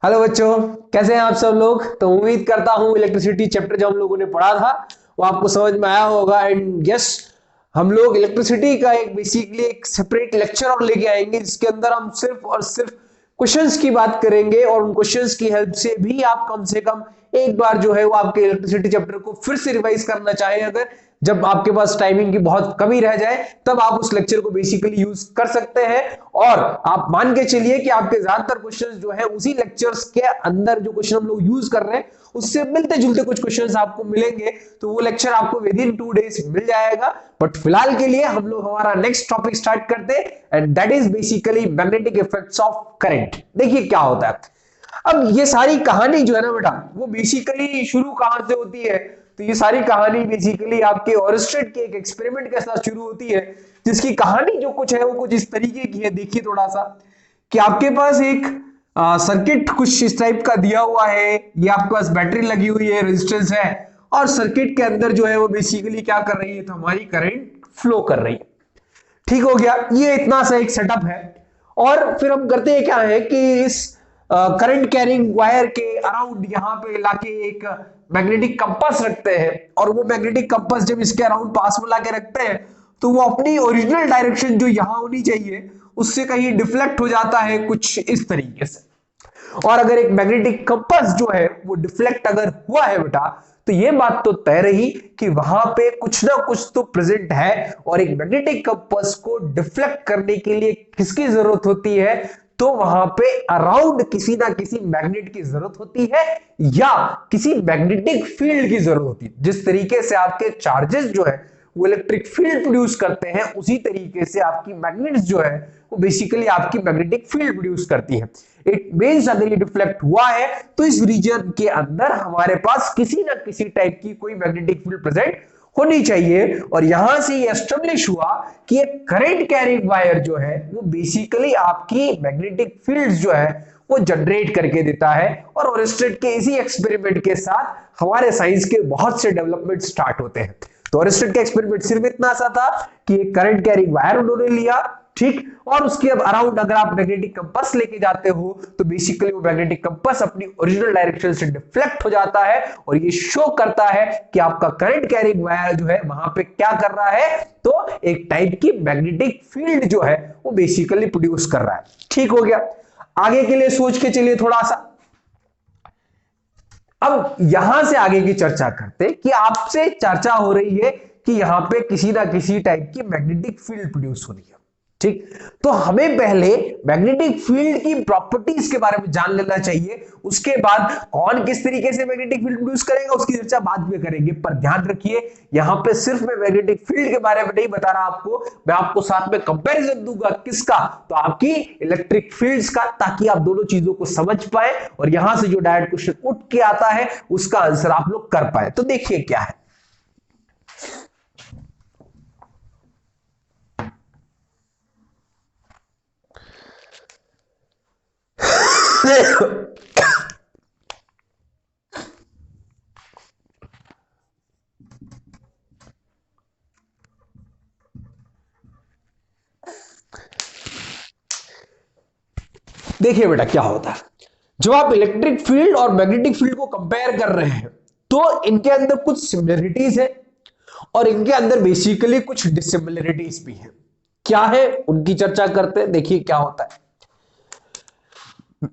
Hello बच्चों, कैसे हैं आप सब लोग। तो उम्मीद करता हूं इलेक्ट्रिसिटी चैप्टर जो हम लोगों ने पढ़ा था वो आपको समझ में आया होगा। एंड यस, हम लोग इलेक्ट्रिसिटी का एक बेसिकली एक सेपरेट लेक्चर और लेके आएंगे जिसके अंदर हम सिर्फ और सिर्फ क्वेश्चंस की बात करेंगे और उन क्वेश्चंस की हेल्प से भी आप कम से कम एक बार जो है वो आपके इलेक्ट्रिसिटी चैप्टर को फिर से रिवाइज करना चाहें, अगर जब आपके पास टाइमिंग की बहुत कमी रह जाए तब आप उस लेक्चर को बेसिकली यूज कर सकते हैं। और आप मान के चलिए कि आपके ज्यादातर क्वेश्चंस जो है उसी लेक्चर्स के अंदर जो क्वेश्चन हम लोग यूज कर रहे हैं उससे मिलते जुलते कुछ क्वेश्चंस आपको मिलेंगे, तो वो लेक्चर आपको विद इन 2 डेज मिल जाएगा। बट फिलहाल के लिए हम लोग हमारा नेक्स्ट टॉपिक स्टार्ट करते हैं and that is basically magnetic effects of current. देखिए क्या होता है। अब ये सारी कहानी जो है ना बेटा, वो बेसिकली शुरू कहां से होती है। तो ये सारी कहानी बेसिकली आपके ओरस्टेड के एक एक्सपेरिमेंट के साथ शुरू होती है, जिसकी कहानी जो कुछ है वो कुछ इस तरीके की है। देखिए थोड़ा सा कि आपके पास एक सर्किट कुछ इस टाइप का दिया हुआ है, ये आपके पास बैटरी लगी हुई है, रेजिस्टेंस है, और सर्किट के अंदर जो है वो बेसिकली क्या कर रही है, तो हमारी करंट फ्लो कर रही है। ठीक हो गया, ये इतना सा एक सेटअप है। और फिर हम करते हैं क्या है कि इस करंट कैरिंग वायर के अराउंड यहां पे लाके एक मैग्नेटिक कंपास रखते हैं, और वो मैग्नेटिक कंपास जब इसके अराउंड पास में लाके रखते हैं तो वो अपनी ओरिजिनल डायरेक्शन जो यहां होनी चाहिए उससे कहीं डिफ्लेक्ट हो जाता है कुछ इस तरीके से। और अगर एक मैग्नेटिक कंपास जो है वो डिफ्लेक्ट अगर हुआ है बेटा, तो ये बात तो तय रही कि वहां पे कुछ ना कुछ तो प्रेजेंट है। और एक मैग्नेटिक कंपास को डिफ्लेक्ट करने के लिए किसकी जरूरत होती है, तो वहां पे अराउंड किसी ना किसी मैग्नेट की जरूरत होती है या किसी मैग्नेटिक फील्ड की जरूरत होती है। जिस तरीके से आपके चार्जेस जो है वो इलेक्ट्रिक फील्ड प्रोड्यूस करते हैं, उसी तरीके से आपकी मैग्नेट्स जो है वो बेसिकली आपकी मैग्नेटिक फील्ड प्रोड्यूस करती है। इट मींस अगर ये डिफ्लेक्ट हुआ है तो इस रीजन के अंदर हमारे पास किसी ना किसी टाइप की कोई मैग्नेटिक फील्ड प्रेजेंट होनी चाहिए। और यहां से ये एस्टेब्लिश हुआ कि एक करंट कैरिंग वायर जो है वो बेसिकली आपकी मैग्नेटिक फील्ड्स जो है वो जनरेट करके देता है। और ओरस्टेड के इसी एक्सपेरिमेंट के साथ हमारे साइंस के बहुत से डेवलपमेंट स्टार्ट होते हैं। तो ओरस्टेड का एक्सपेरिमेंट सिर्फ इतना सा था कि एक करंट कैरिंग वायर उन्होंने लिया, ठीक, और उसके अब अराउंड अगर आप मैग्नेटिक कंपास लेके जाते हो तो बेसिकली वो मैग्नेटिक कंपास अपनी ओरिजिनल डायरेक्शन से डिफ्लेक्ट हो जाता है, और ये शो करता है कि आपका करंट कैरिंग वायर जो है वहां पे क्या कर रहा है, तो एक टाइप की मैग्नेटिक फील्ड जो है वो बेसिकली प्रोड्यूस कर रहा है। ठीक हो गया, आगे के लिए सोच के चलिए थोड़ा सा। अब यहां से आगे की चर्चा करते कि आपसे चर्चा हो रही है कि यहां पे किसी ना किसी टाइप की मैग्नेटिक फील्ड प्रोड्यूस हो रही है, ठीक। तो हमें पहले मैग्नेटिक फील्ड की प्रॉपर्टीज के बारे में जान लेना चाहिए, उसके बाद कौन किस तरीके से मैग्नेटिक फील्ड प्रोड्यूस करेगा उसकी चर्चा बाद में करेंगे। पर ध्यान रखिए, यहां पे सिर्फ मैं मैग्नेटिक फील्ड के बारे में नहीं बता रहा आपको, मैं आपको साथ में कंपैरिजन दूंगा किसका, तो आपकी इलेक्ट्रिक फील्ड्स का, ताकि आप दोनों चीजों को समझ पाए और यहां से जो डायरेक्ट क्वेश्चन उठ के आता है उसका आंसर आप लोग कर पाए। तो देखिए क्या है। देखिए बेटा क्या होता है, जब आप इलेक्ट्रिक फील्ड और मैग्नेटिक फील्ड को कंपेयर कर रहे हैं तो इनके अंदर कुछ सिमिलरिटीज है और इनके अंदर बेसिकली कुछ डिसिमिलरिटीज भी है। क्या है उनकी चर्चा करते हैं। देखिए क्या होता है,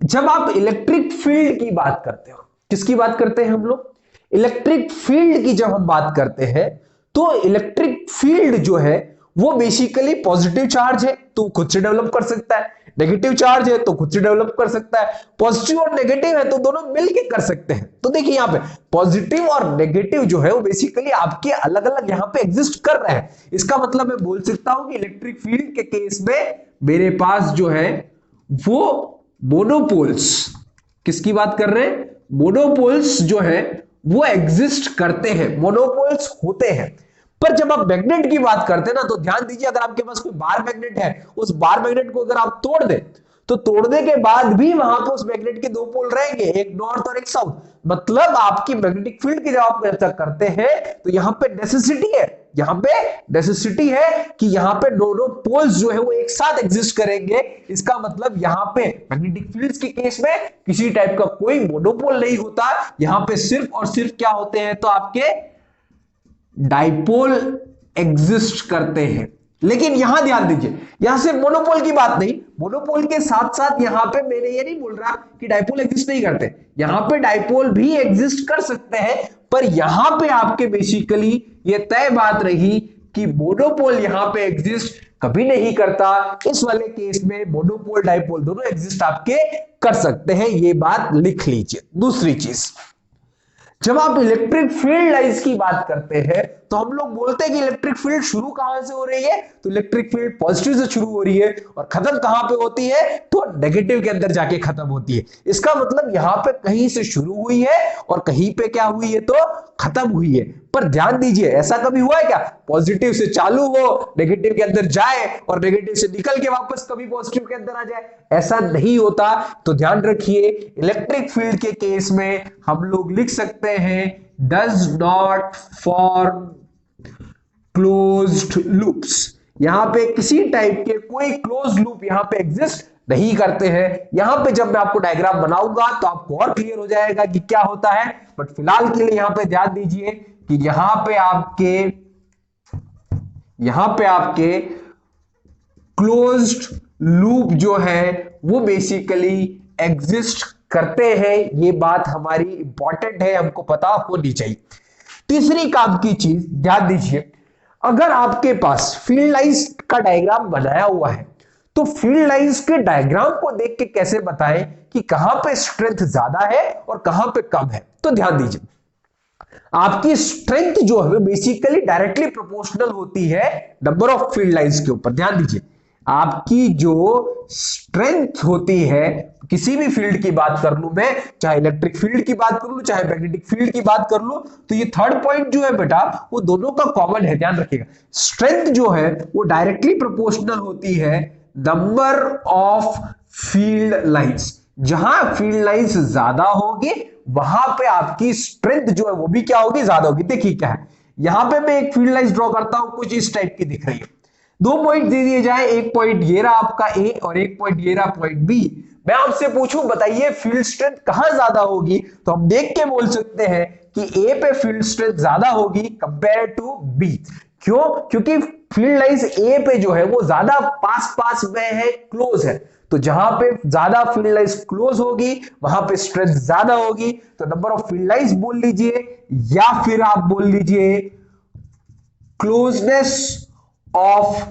जब आप इलेक्ट्रिक फील्ड की बात करते हो, किसकी बात करते हैं हम लोग, इलेक्ट्रिक फील्ड की जब हम बात करते हैं तो इलेक्ट्रिक फील्ड जो है वो बेसिकली पॉजिटिव चार्ज है तो खुद से डेवलप कर सकता है, नेगेटिव चार्ज है तो खुद से डेवलप कर सकता है, पॉजिटिव और नेगेटिव है तो दोनों मिलके कर सकते हैं। तो देखिए यहां पे पॉजिटिव और नेगेटिव जो है वो बेसिकली आपके अलग अलग यहां पे एग्जिस्ट कर रहे हैं। इसका मतलब मैं बोल सकता हूं कि इलेक्ट्रिक फील्ड के केस में मेरे पास जो है वो मोनोपोल्स, किसकी बात कर रहे हैं, मोनोपोल्स जो है वो एग्जिस्ट करते हैं, मोनोपोल्स होते हैं। पर जब आप मैग्नेट की बात करते हैं ना, तो ध्यान दीजिए, अगर आपके पास कोई बार मैग्नेट है, उस बार मैग्नेट को अगर आप तोड़ दें तो तोड़ने के बाद भी वहां पे उस मैग्नेट के दो पोल रहेंगे, एक नॉर्थ और एक साउथ। मतलब आपकी मैग्नेटिक फील्ड की जब आप चर्चा करते हैं तो यहां पे नेसेसिटी है, यहां पे नेसेसिटी है कि यहां पे दोनों पोल्स जो है वो एक साथ एग्जिस्ट करेंगे। इसका मतलब यहां पे मैग्नेटिक फील्ड्स के केस में किसी टाइप का कोई मोनोपोल नहीं होता, यहां पे सिर्फ और सिर्फ क्या होते हैं, तो आपके डाइपोल एग्जिस्ट करते हैं। लेकिन यहां ध्यान दीजिए, यहां से मोनोपोल की बात नहीं, मोनोपोल के साथ साथ यहां पे मैंने ये नहीं बोल रहा कि डाइपोल एग्जिस्ट नहीं करते, यहां पे डाइपोल भी एग्जिस्ट कर सकते हैं, पर यहां पे आपके बेसिकली ये तय बात रही कि मोनोपोल यहां पे एग्जिस्ट कभी नहीं करता। इस वाले केस में मोनोपोल डाइपोल दोनों एग्जिस्ट आपके कर सकते हैं, ये बात लिख लीजिए। दूसरी चीज, जब आप इलेक्ट्रिक फील्ड लाइंस की बात करते हैं तो हम लोग बोलते हैं कि इलेक्ट्रिक फील्ड शुरू कहां से हो रही है, तो इलेक्ट्रिक फील्ड पॉजिटिव से शुरू हो रही है और खत्म कहां पे होती है, तो नेगेटिव के अंदर जाके खत्म होती है। इसका मतलब यहां पे कहीं से शुरू हुई है और कहीं पे क्या हुई है, तो खत्म हुई है। पर ध्यान दीजिए, ऐसा कभी हुआ है क्या, पॉजिटिव से चालू हो, नेगेटिव के अंदर जाए और नेगेटिव से निकल के वापस कभी पॉजिटिव के अंदर आ जाए, ऐसा नहीं होता। तो ध्यान रखिए, इलेक्ट्रिक फील्ड के केस में हम लोग लिख सकते हैं does not form closed loops. यहां पे किसी टाइप के कोई क्लोज लूप यहां पे एग्जिस्ट नहीं करते हैं। यहां पे जब मैं आपको डायग्राम बनाऊंगा तो आपको और क्लियर हो जाएगा कि क्या होता है, बट फिलहाल के लिए यहां पे ध्यान दीजिए कि यहां पे आपके क्लोज्ड लूप जो है वो बेसिकली एग्जिस्ट करते हैं। ये बात हमारी इंपॉर्टेंट है, हमको पता होनी चाहिए। तीसरी काम की चीज ध्यान दीजिए, अगर आपके पास फील्ड लाइंस का डायग्राम बनाया हुआ है तो फील्ड लाइंस के डायग्राम को देख के कैसे बताएं कि कहां पे स्ट्रेंथ ज्यादा है और कहां पे कम है। तो ध्यान दीजिए, आपकी स्ट्रेंथ जो है बेसिकली डायरेक्टली प्रोपोर्शनल होती है नंबर ऑफ फील्ड लाइंस के ऊपर। ध्यान दीजिए, आपकी जो स्ट्रेंथ होती है, किसी भी फील्ड की बात कर लूं मैं, चाहे इलेक्ट्रिक फील्ड की बात कर लूं चाहे मैग्नेटिक फील्ड की बात कर लूं, तो ये थर्ड पॉइंट जो है बेटा वो दोनों का कॉमन है। ध्यान रखिएगा, स्ट्रेंथ जो है वो डायरेक्टली प्रोपोर्शनल होती है नंबर ऑफ फील्ड लाइंस। जहां फील्ड लाइंस ज्यादा होगी वहां पे आपकी स्ट्रेंथ जो है वो भी क्या होगी, ज्यादा होगी। देखिए क्या है, यहां पे मैं एक फील्ड लाइंस ड्रॉ करता हूं, कुछ इस टाइप की दिख रही है। दो पॉइंट दे दिए जाए, एक पॉइंट ये रहा आपका ए और एक पॉइंट ये रहा पॉइंट बी। मैं आपसे पूछूं बताइए फील्ड स्ट्रेंथ कहां ज्यादा होगी, तो हम देख के बोल सकते हैं कि ए पे फील्ड स्ट्रेंथ ज्यादा होगी कंपेयर टू बी। क्यों? क्योंकि फील्ड लाइंस ए पे जो है वो ज्यादा पास पास में है, क्लोज है। तो जहां पे ज्यादा फील्ड लाइंस क्लोज होगी वहां पे स्ट्रेंथ ज्यादा होगी। तो नंबर ऑफ फील्ड लाइंस बोल लीजिए या फिर आप बोल लीजिए closeness of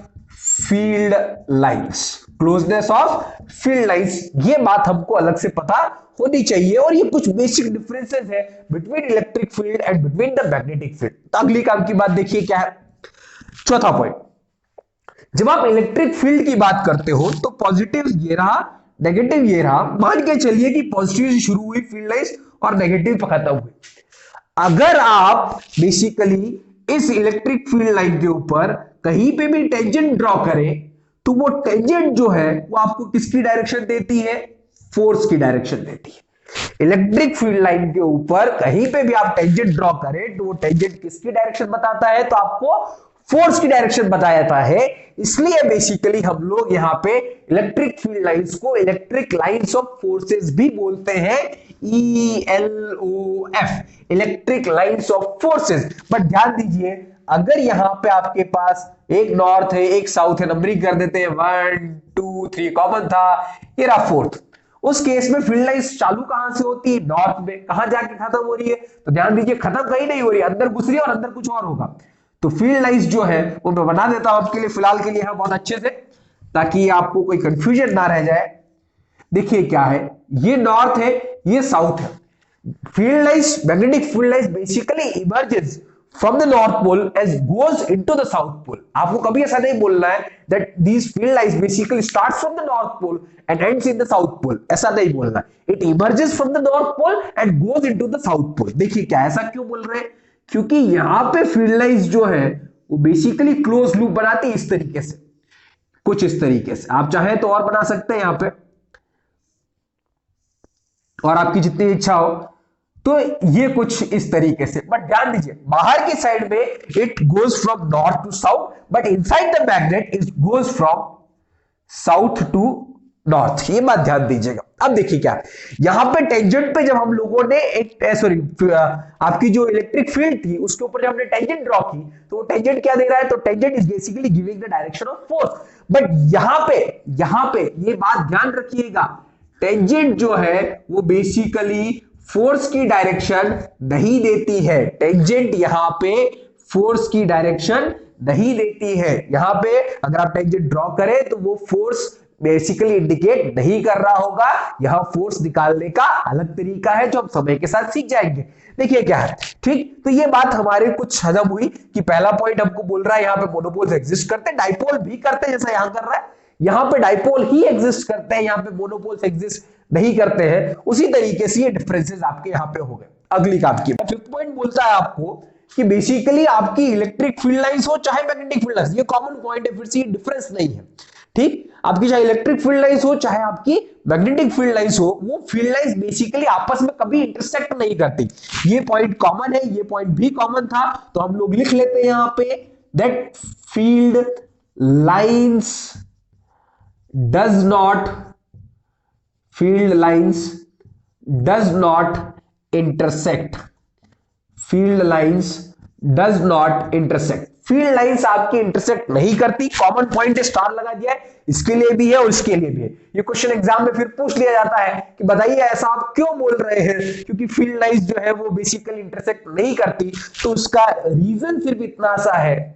field lines, closeness of field lines. ये बात हमको अलग से पता होनी चाहिए और ये कुछ बेसिक डिफरेंसेस है between electric field and between the magnetic field. तो अगली काम की बात देखिए क्या है, चौथा पॉइंट, जब आप इलेक्ट्रिक फील्ड की बात करते हो तो पॉजिटिव ये रहा, नेगेटिव ये रहा। मान के चलिए कि पॉजिटिव से शुरू हुई फील्ड लाइंस और नेगेटिव पे खत्म हुई। अगर आप बेसिकली इस इलेक्ट्रिक फील्ड लाइन के ऊपर कहीं पे भी टेंजेंट ड्रॉ करें तो वो टेंजेंट जो है वो आपको किसकी डायरेक्शन देती है, फोर्स की डायरेक्शन देती है। इलेक्ट्रिक फील्ड लाइन के ऊपर कहीं पे भी आप टेंजेंट ड्रॉ करें तो वो टेंजेंट किसकी डायरेक्शन बताता है, तो आपको फोर्स की डायरेक्शन बताया जाता है। इसलिए बेसिकली हम लोग यहां पे इलेक्ट्रिक फील्ड लाइंस को इलेक्ट्रिक लाइंस ऑफ फोर्सेस भी बोलते हैं, ELOF, electric lines of forces. But ध्यान दीजिए, अगर यहां पे आपके पास एक नॉर्थ है एक साउथ है, नंबरिंग कर देते हैं 1 2 3 कॉमन था, ये रहा फोर्थ। उस केस में फील्ड लाइंस चालू कहां से होती है, नॉर्थ में, कहां जाके खत्म हो रही है, तो ध्यान दीजिए खत्म कहीं नहीं हो रही है, अंदर घुस रही है और अंदर कुछ और होगा। तो फील्ड लाइंस जो है वो मैं बना देता हूं आपके लिए फिलहाल के लिए यहां बहुत अच्छे से, ताकि आपको कोई कंफ्यूजन ना रह जाए। देखिए क्या है, ये नॉर्थ है ये साउथ है। Field lines, magnetic field lines basically emerges from the north pole as goes into the south pole. आपको कभी ऐसा नहीं बोलना है that these field lines basically starts from the north pole and ends in the south pole, ऐसा नहीं बोलना है। It emerges from the north pole and goes into the south pole. देखिए क्या, ऐसा क्यों बोल रहे हैं, क्योंकि यहां पे फील्ड लाइंस जो है वो बेसिकली क्लोज लूप बनाती है इस तरीके से, कुछ इस तरीके से। आप चाहे तो और बना सकते हैं यहां पे, और आपकी जितनी इच्छा हो। तो ये कुछ इस तरीके से, बट ध्यान दीजिए बाहर की साइड में it goes from north to south, but inside the magnet it goes from south to north. ये बात ध्यान दीजिएगा। अब देखिए क्या यहां पे टेंजेंट पे जब हम लोगों ने एक सॉरी आपकी जो इलेक्ट्रिक फील्ड थी उसके ऊपर जब हमने टेंजेंट ड्रॉ की, तो वो टेंजेंट क्या दे रहा है, तो tangent is basically giving the direction of force. But यहां पे ये बात ध्यान रखिएगा, टेंजेंट जो है वो बेसिकली फोर्स की डायरेक्शन नहीं देती है। टेंजेंट यहां पे फोर्स की डायरेक्शन नहीं देती है। यहां पे अगर आप टेंजेंट ड्रॉ करें तो वो फोर्स बेसिकली इंडिकेट नहीं कर रहा होगा। यहां फोर्स निकालने का अलग तरीका है जो हम समय के साथ सीख जाएंगे। देखिए क्या है, ठीक। तो ये बात हमारे कुछ हजम हुई कि पहला पॉइंट हमको बोल रहा है यहां पे मोनोपोल्स एग्जिस्ट करते हैं, डाइपोल भी करते हैं जैसा यहां कर रहा है। यहां पे डाइपोल ही एग्जिस्ट करते हैं, यहां पे मोनोपोल्स एग्जिस्ट नहीं करते हैं। उसी तरीके से ये डिफरेंसेस आपके यहां पे हो गए। अगली बात की फिफ्थ पॉइंट बोलता है आपको कि बेसिकली आपकी इलेक्ट्रिक फील्ड लाइंस हो चाहे मैग्नेटिक फील्ड लाइंस, ये कॉमन पॉइंट है, फिर से ये डिफरेंस नहीं है, ठीक। आपकी चाहे इलेक्ट्रिक फील्ड लाइंस हो चाहे आपकी मैग्नेटिक फील्ड लाइंस हो, वो फील्ड लाइंस बेसिकली आपस में कभी इंटरसेक्ट नहीं करती। ये पॉइंट कॉमन है, ये पॉइंट भी कॉमन था, तो हम लोग लिख लेते हैं यहां पे that field lines does not intersect. Field lines does not intersect. Field lines आपकी इंटरसेक्ट नहीं करती। कॉमन पॉइंट स्टार लगा दिया है, इसके लिए भी है और इसके लिए भी है। ये क्वेश्चन एग्जाम में फिर पूछ लिया जाता है कि बताइए ऐसा आप क्यों बोल रहे हैं, क्योंकि फील्ड लाइंस जो है वो बेसिकली इंटरसेक्ट नहीं करती। तो उसका रीजन सिर्फ इतना सा है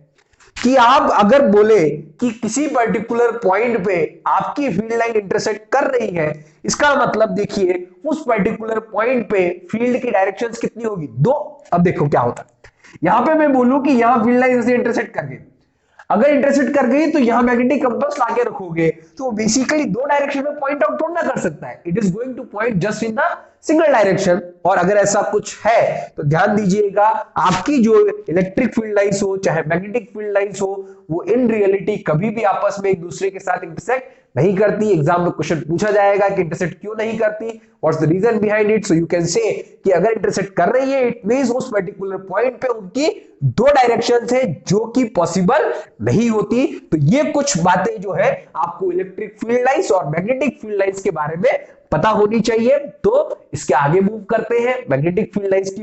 कि आप अगर बोले कि किसी पर्टिकुलर पॉइंट पे आपकी फील्ड लाइन इंटरसेक्ट कर रही है, इसका मतलब देखिए उस पर्टिकुलर पॉइंट पे फील्ड की डायरेक्शंस कितनी होगी, 2। अब देखो क्या होता है, यहां पे मैं बोलूं कि यहां फील्ड लाइन से इंटरसेक्ट कर गई, अगर इंटरसेक्ट कर गई तो यहां मैग्नेटिक कंपास लाके रखोगे तो बेसिकली 2 डायरेक्शन में पॉइंट आउट थोड़ा ना कर सकता है, it is going two point just in the single direction. और अगर ऐसा कुछ है तो ध्यान दीजिएगा आपकी जो इलेक्ट्रिक फील्ड लाइंस हो चाहे मैग्नेटिक फील्ड लाइंस हो, वो इन रियलिटी कभी भी आपस में एक दूसरे के साथ इंटरसेक्ट नहीं करती। एग्जाम में क्वेश्चन पूछा जाएगा कि इंटरसेक्ट क्यों नहीं करती, what's the reason behind it, so you can say कि अगर इंटरसेक्ट कर रही है इट मींस उस पर्टिकुलर पॉइंट पे उनकी 2 डायरेक्शंस है जो कि पॉसिबल नहीं होती। तो ये कुछ बातें जो है आपको इलेक्ट्रिक फील्ड लाइंस और मैग्नेटिक फील्ड लाइंस के बारे में पता होनी चाहिए। तो इसके आगे मूव करते हैं। मैग्नेटिक फील्ड लाइंस की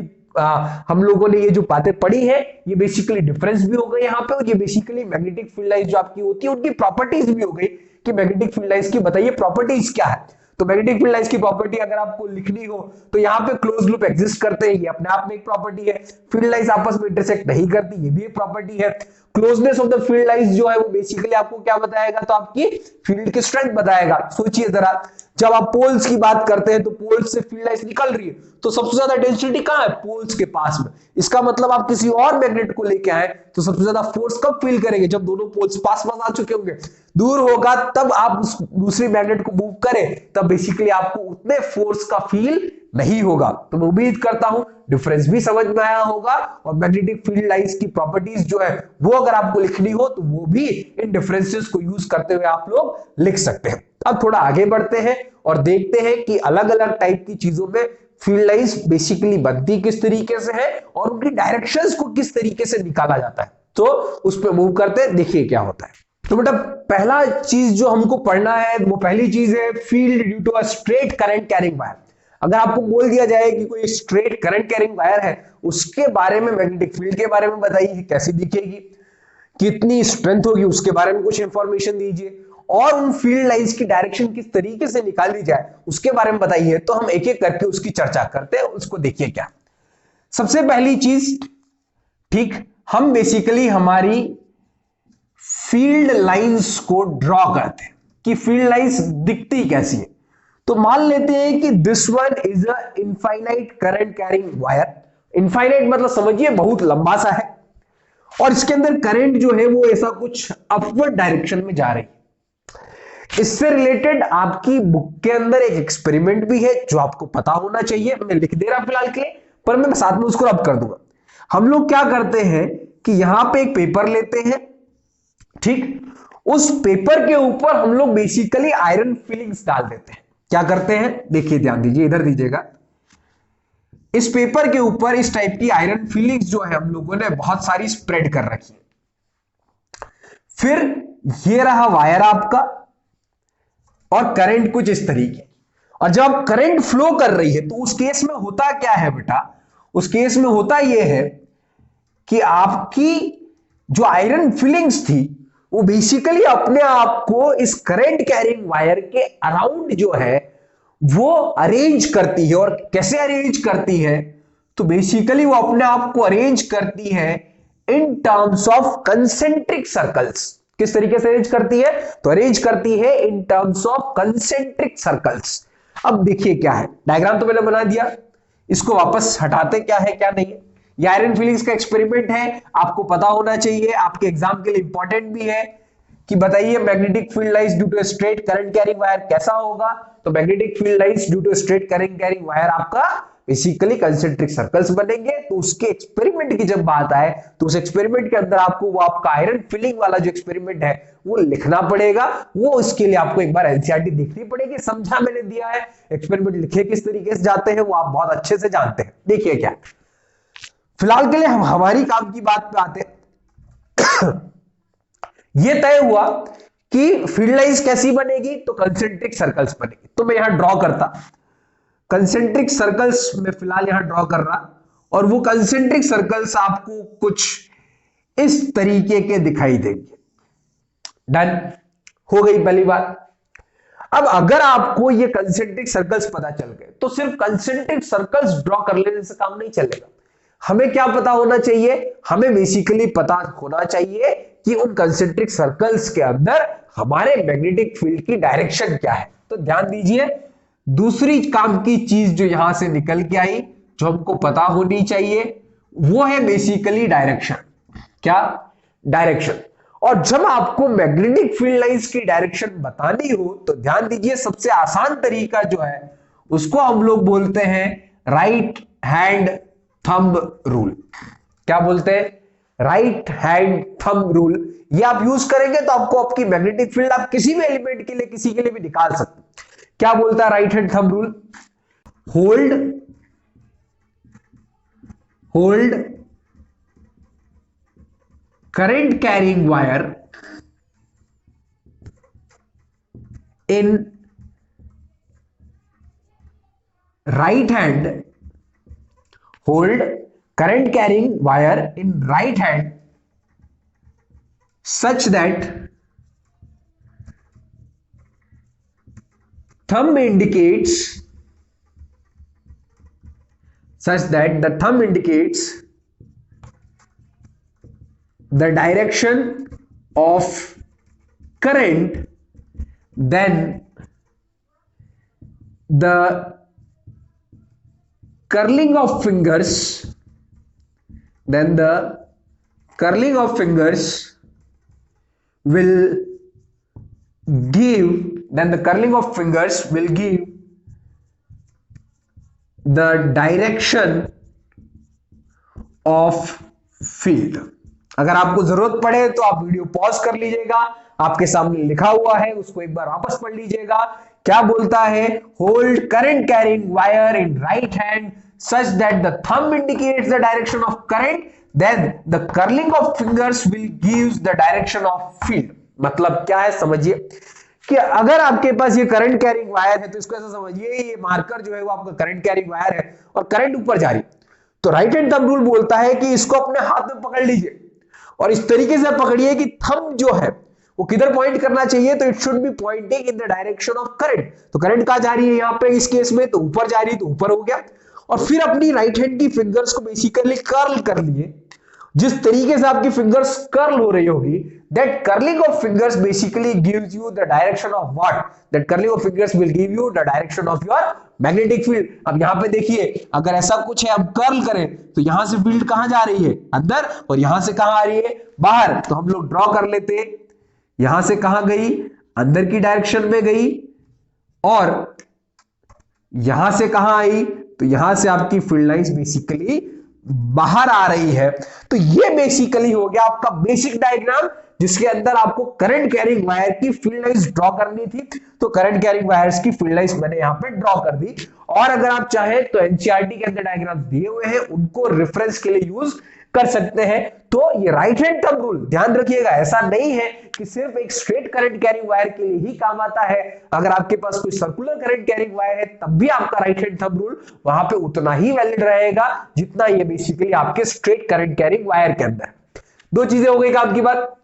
हम लोगों ने ये जो बातें पढ़ी है ये बेसिकली डिफरेंस भी हो गई यहाँ पे, और ये बेसिकली मैग्नेटिक फील्ड लाइंस जो आपकी होती है उनकी प्रॉपर्टीज भी हो गई कि मैग्नेटिक फील्ड लाइंस की बताइए प्रॉपर्टीज क्या है। तो मैग्नेटिक फील्ड लाइंस की प्रॉपर्टी अगर आपको लिखनी हो तो यहाँ पे क्लोज लूप एग्जिस्ट करते हैं, ये अपने आप में एक प्रॉपर्टी है। फील्ड लाइंस आपस में इंटरसेक्ट नहीं करती, ये भी एक प्रॉपर्टी है। Closeness of the field lines जो है वो बेसिकली आपको क्या बताएगा, तो आपकी फील्ड की स्ट्रेंथ बताएगा। सोचिए जरा, जब आप पोल्स की बात करते हैं तो पोल्स से फील्ड लाइंस निकल रही है तो सबसे ज्यादा डेंसिटी कहां है, पोल्स के पास में। इसका मतलब आप किसी और मैग्नेट को लेके आए तो सबसे ज्यादा फोर्स कब फील करेंगे, जब दोनों पोल्स पास पास आ चुके होंगे। दूर होगा तब आप उस दूसरी मैग्नेट को मूव करें तब बेसिकली आपको उतने फोर्स का फील नहीं होगा। तो मैं उम्मीद करता हूं डिफरेंस भी समझ में आया होगा, और मैग्नेटिक फील्ड लाइंस की प्रॉपर्टीज जो है वो अगर आपको लिखनी हो तो वो भी इन डिफरेंसेस को यूज करते हुए आप लोग लिख सकते हैं। अब थोड़ा आगे बढ़ते हैं और देखते हैं कि अलग अलग टाइप की चीजों में फील्ड लाइंस बेसिकली बनती किस तरीके से है और उनकी डायरेक्शंस को किस तरीके से निकाला जाता है। तो उस पर मूव करते हैं, देखिए क्या होता है। तो बेटा पहला चीज जो हमको पढ़ना है वो पहली चीज है field due to a straight current carrying wire. अगर आपको बोल दिया जाए कि कोई स्ट्रेट करंट कैरिंग वायर है उसके बारे में, मैग्नेटिक फील्ड के बारे में बताइए, कैसी दिखेगी, कितनी स्ट्रेंथ होगी, उसके बारे में कुछ इंफॉर्मेशन दीजिए, और उन फील्ड लाइंस की डायरेक्शन किस तरीके से निकाली जाए उसके बारे में बताइए। तो हम एक एक करके उसकी चर्चा करते हैं, उसको देखिए क्या। सबसे पहली चीज, ठीक, हम बेसिकली हमारी फील्ड लाइंस को ड्रॉ करते हैं कि फील्ड लाइंस दिखती कैसी है। तो मान लेते हैं कि this one is a infinite current carrying wire. Infinite मतलब समझिए बहुत लंबा सा है, और इसके अंदर करंट जो है वो ऐसा कुछ अपवर्ड डायरेक्शन में जा रही है। इससे रिलेटेड आपकी बुक के अंदर एक एक्सपेरिमेंट भी है जो आपको पता होना चाहिए, मैं लिख दे रहा फिलहाल के लिए, पर मैं साथ में उसको रब कर दूंगा। हम लोग क्या करते हैं कि यहां पे एक पेपर लेते हैं, ठीक, उस पेपर के ऊपर हम लोग बेसिकली आयरन फिलिंग्स डाल देते हैं। क्या करते हैं, देखिए ध्यान दीजिए, इधर दीजिएगा। इस पेपर के ऊपर इस टाइप की आयरन फिलिंग्स जो है हम लोगों ने बहुत सारी स्प्रेड कर रखी है। फिर ये रहा वायर आपका, और करंट कुछ इस तरीके। और जब आप करंट फ्लो कर रही है तो उस केस में होता क्या है बेटा, उस केस में होता यह है कि आपकी जो आयरन फिलिंग्स थी वो बेसिकली अपने आप को इस करंट कैरिंग वायर के अराउंड जो है वो अरेंज करती है। और कैसे अरेंज करती है, तो बेसिकली वो अपने आप को अरेंज करती है in terms of concentric circles. किस तरीके से अरेंज करती है, तो अरेंज करती है in terms of concentric circles. अब देखिए क्या है, डायग्राम तो मैंने बना दिया, इसको वापस हटाते क्या है क्या नहीं है। ये आयरन फिलिंग्स का एक्सपेरिमेंट है, आपको पता होना चाहिए, आपके एग्जाम के लिए इंपॉर्टेंट भी है कि बताइए magnetic field lines due to straight current carrying wire कैसा होगा। तो magnetic field lines due to straight current carrying wire आपका बेसिकली कंसेंट्रिक सर्कल्स बनेंगे। तो उसके एक्सपेरिमेंट की जब बात आए तो उस एक्सपेरिमेंट के अंदर आपको वो आपका आयरन फिलिंग वाला जो एक्सपेरिमेंट है वो लिखना पड़ेगा। वो इसके लिए आपको एक बार एनसीईआरटी देखनी पड़ेगी। समझा मैंने दिया है, एक्सपेरिमेंट लिखे किस तरीके से जाते हैं वो आप बहुत अच्छे से जानते हैं। देखिए क्या, फिलहाल के लिए हम हमारी काम की बात पे आते हैं। यह तय हुआ कि फील्ड लाइंस कैसी बनेगी, तो कंसेंट्रिक सर्कल्स बनेगी। तो मैं यहां ड्रॉ करता, कंसेंट्रिक सर्कल्स में फिलहाल यहां ड्रॉ कर रहा, और वो कंसेंट्रिक सर्कल्स आपको कुछ इस तरीके के दिखाई देंगे। डन हो गई पहली बात। अब अगर आपको ये कंसेंट्रिक सर्कल्स पता चल गए तो सिर्फ कंसेंट्रिक सर्कल्स ड्रॉ कर लेने से काम नहीं चलेगा। हमें क्या पता होना चाहिए, हमें बेसिकली पता होना चाहिए कि उन कंसेंट्रिक सर्कल्स के अंदर हमारे मैग्नेटिक फील्ड की डायरेक्शन क्या है। तो ध्यान दीजिए, दूसरी काम की चीज जो यहां से निकल के आई जो हमको पता होनी चाहिए वो है बेसिकली डायरेक्शन। क्या, डायरेक्शन। और जब आपको मैग्नेटिक फील्ड लाइंस की डायरेक्शन बतानी हो तो ध्यान दीजिए, सबसे आसान तरीका जो है उसको हम लोग बोलते हैं राइट हैंड थंब रूल। क्या बोलते हैं, राइट हैंड थंब रूल। ये आप यूज करेंगे तो आपको आपकी मैग्नेटिक फील्ड आप किसी भी एलिमेंट के लिए किसी के लिए भी निकाल सकते हैं। क्या बोलता है right hand thumb rule, hold current carrying wire in right hand, hold current carrying wire in right hand such that thumb indicates the direction of current, then the curling of fingers will give the direction of field। अगर आपको जरूरत पड़े तो आप video pause कर लीजिएगा, आपके सामने लिखा हुआ है उसको एक बार वापस पढ़ लीजिएगा। क्या बोलता है, hold current carrying wire in right hand such that the thumb indicates the direction of current, then the curling of fingers will gives the direction of field। मतलब क्या है समझिए कि अगर आपके पास ये करंट कैरिंग वायर है तो इसको ऐसा समझिए, ये मार्कर जो है वो आपका करंट कैरिंग वायर है और करंट ऊपर जा रही, तो राइट हैंड थंब रूल बोलता है कि इसको अपने हाथ में पकड़ लीजिए और इस तरीके से पकड़िए कि थंब जो है वो किधर पॉइंट करना चाहिए, तो it should be pointing in the direction of current. तो करंट कहां जा रही है यहाँ पे इस केस में, तो ऊपर जा रही है, तो ऊपर हो गया। और फिर अपनी राइट हैंड की फिंगर्स को बेसिकली कर्ल कर लिए, जिस तरीके से आपकी फिंगर्स कर्ल हो रही होगी, that curling of fingers basically gives you the direction of what, that curling of fingers will give you the direction of your magnetic field. अब यहां पे देखिए, अगर ऐसा कुछ है, अब कर्ल करें तो यहां से फील्ड कहां जा रही है, अंदर, और यहां से कहां आ रही है, बाहर। तो हम लोग ड्रॉ कर लेते हैं, यहां से कहां गई, अंदर की डायरेक्शन में गई, और यहां से कहां आई, तो यहां से आपकी फील्ड लाइंस बेसिकली बाहर आ रही है। तो ये बेसिकली हो गया आपका बेसिक डायग्राम जिसके अंदर आपको करंट कैरिंग वायर की फील्ड लाइंस ड्रॉ करनी थी, तो करंट कैरिंग वायर्स की फील्ड लाइंस मैंने यहां पे ड्रॉ कर दी। और अगर आप चाहें तो एनसीईआरटी के अंदर डायग्राम दिए हुए हैं, उनको रेफरेंस के लिए यूज कर सकते हैं। तो ये राइट हैंड थंब रूल ध्यान रखिएगा, ऐसा नहीं है कि सिर्फ एक स्ट्रेट करंट कैरिंग वायर के लिए ही काम आता है। अगर आपके पास कोई सर्कुलर करंट कैरिंग वायर है तब भी आपका राइट हैंड थंब रूल वहां पे उतना ही वैलिड रहेगा जितना ये बेसिकली आपके स्ट्रेट करंट कैरिंग वायर के अंदर। दो चीजें हो गई काम की बात।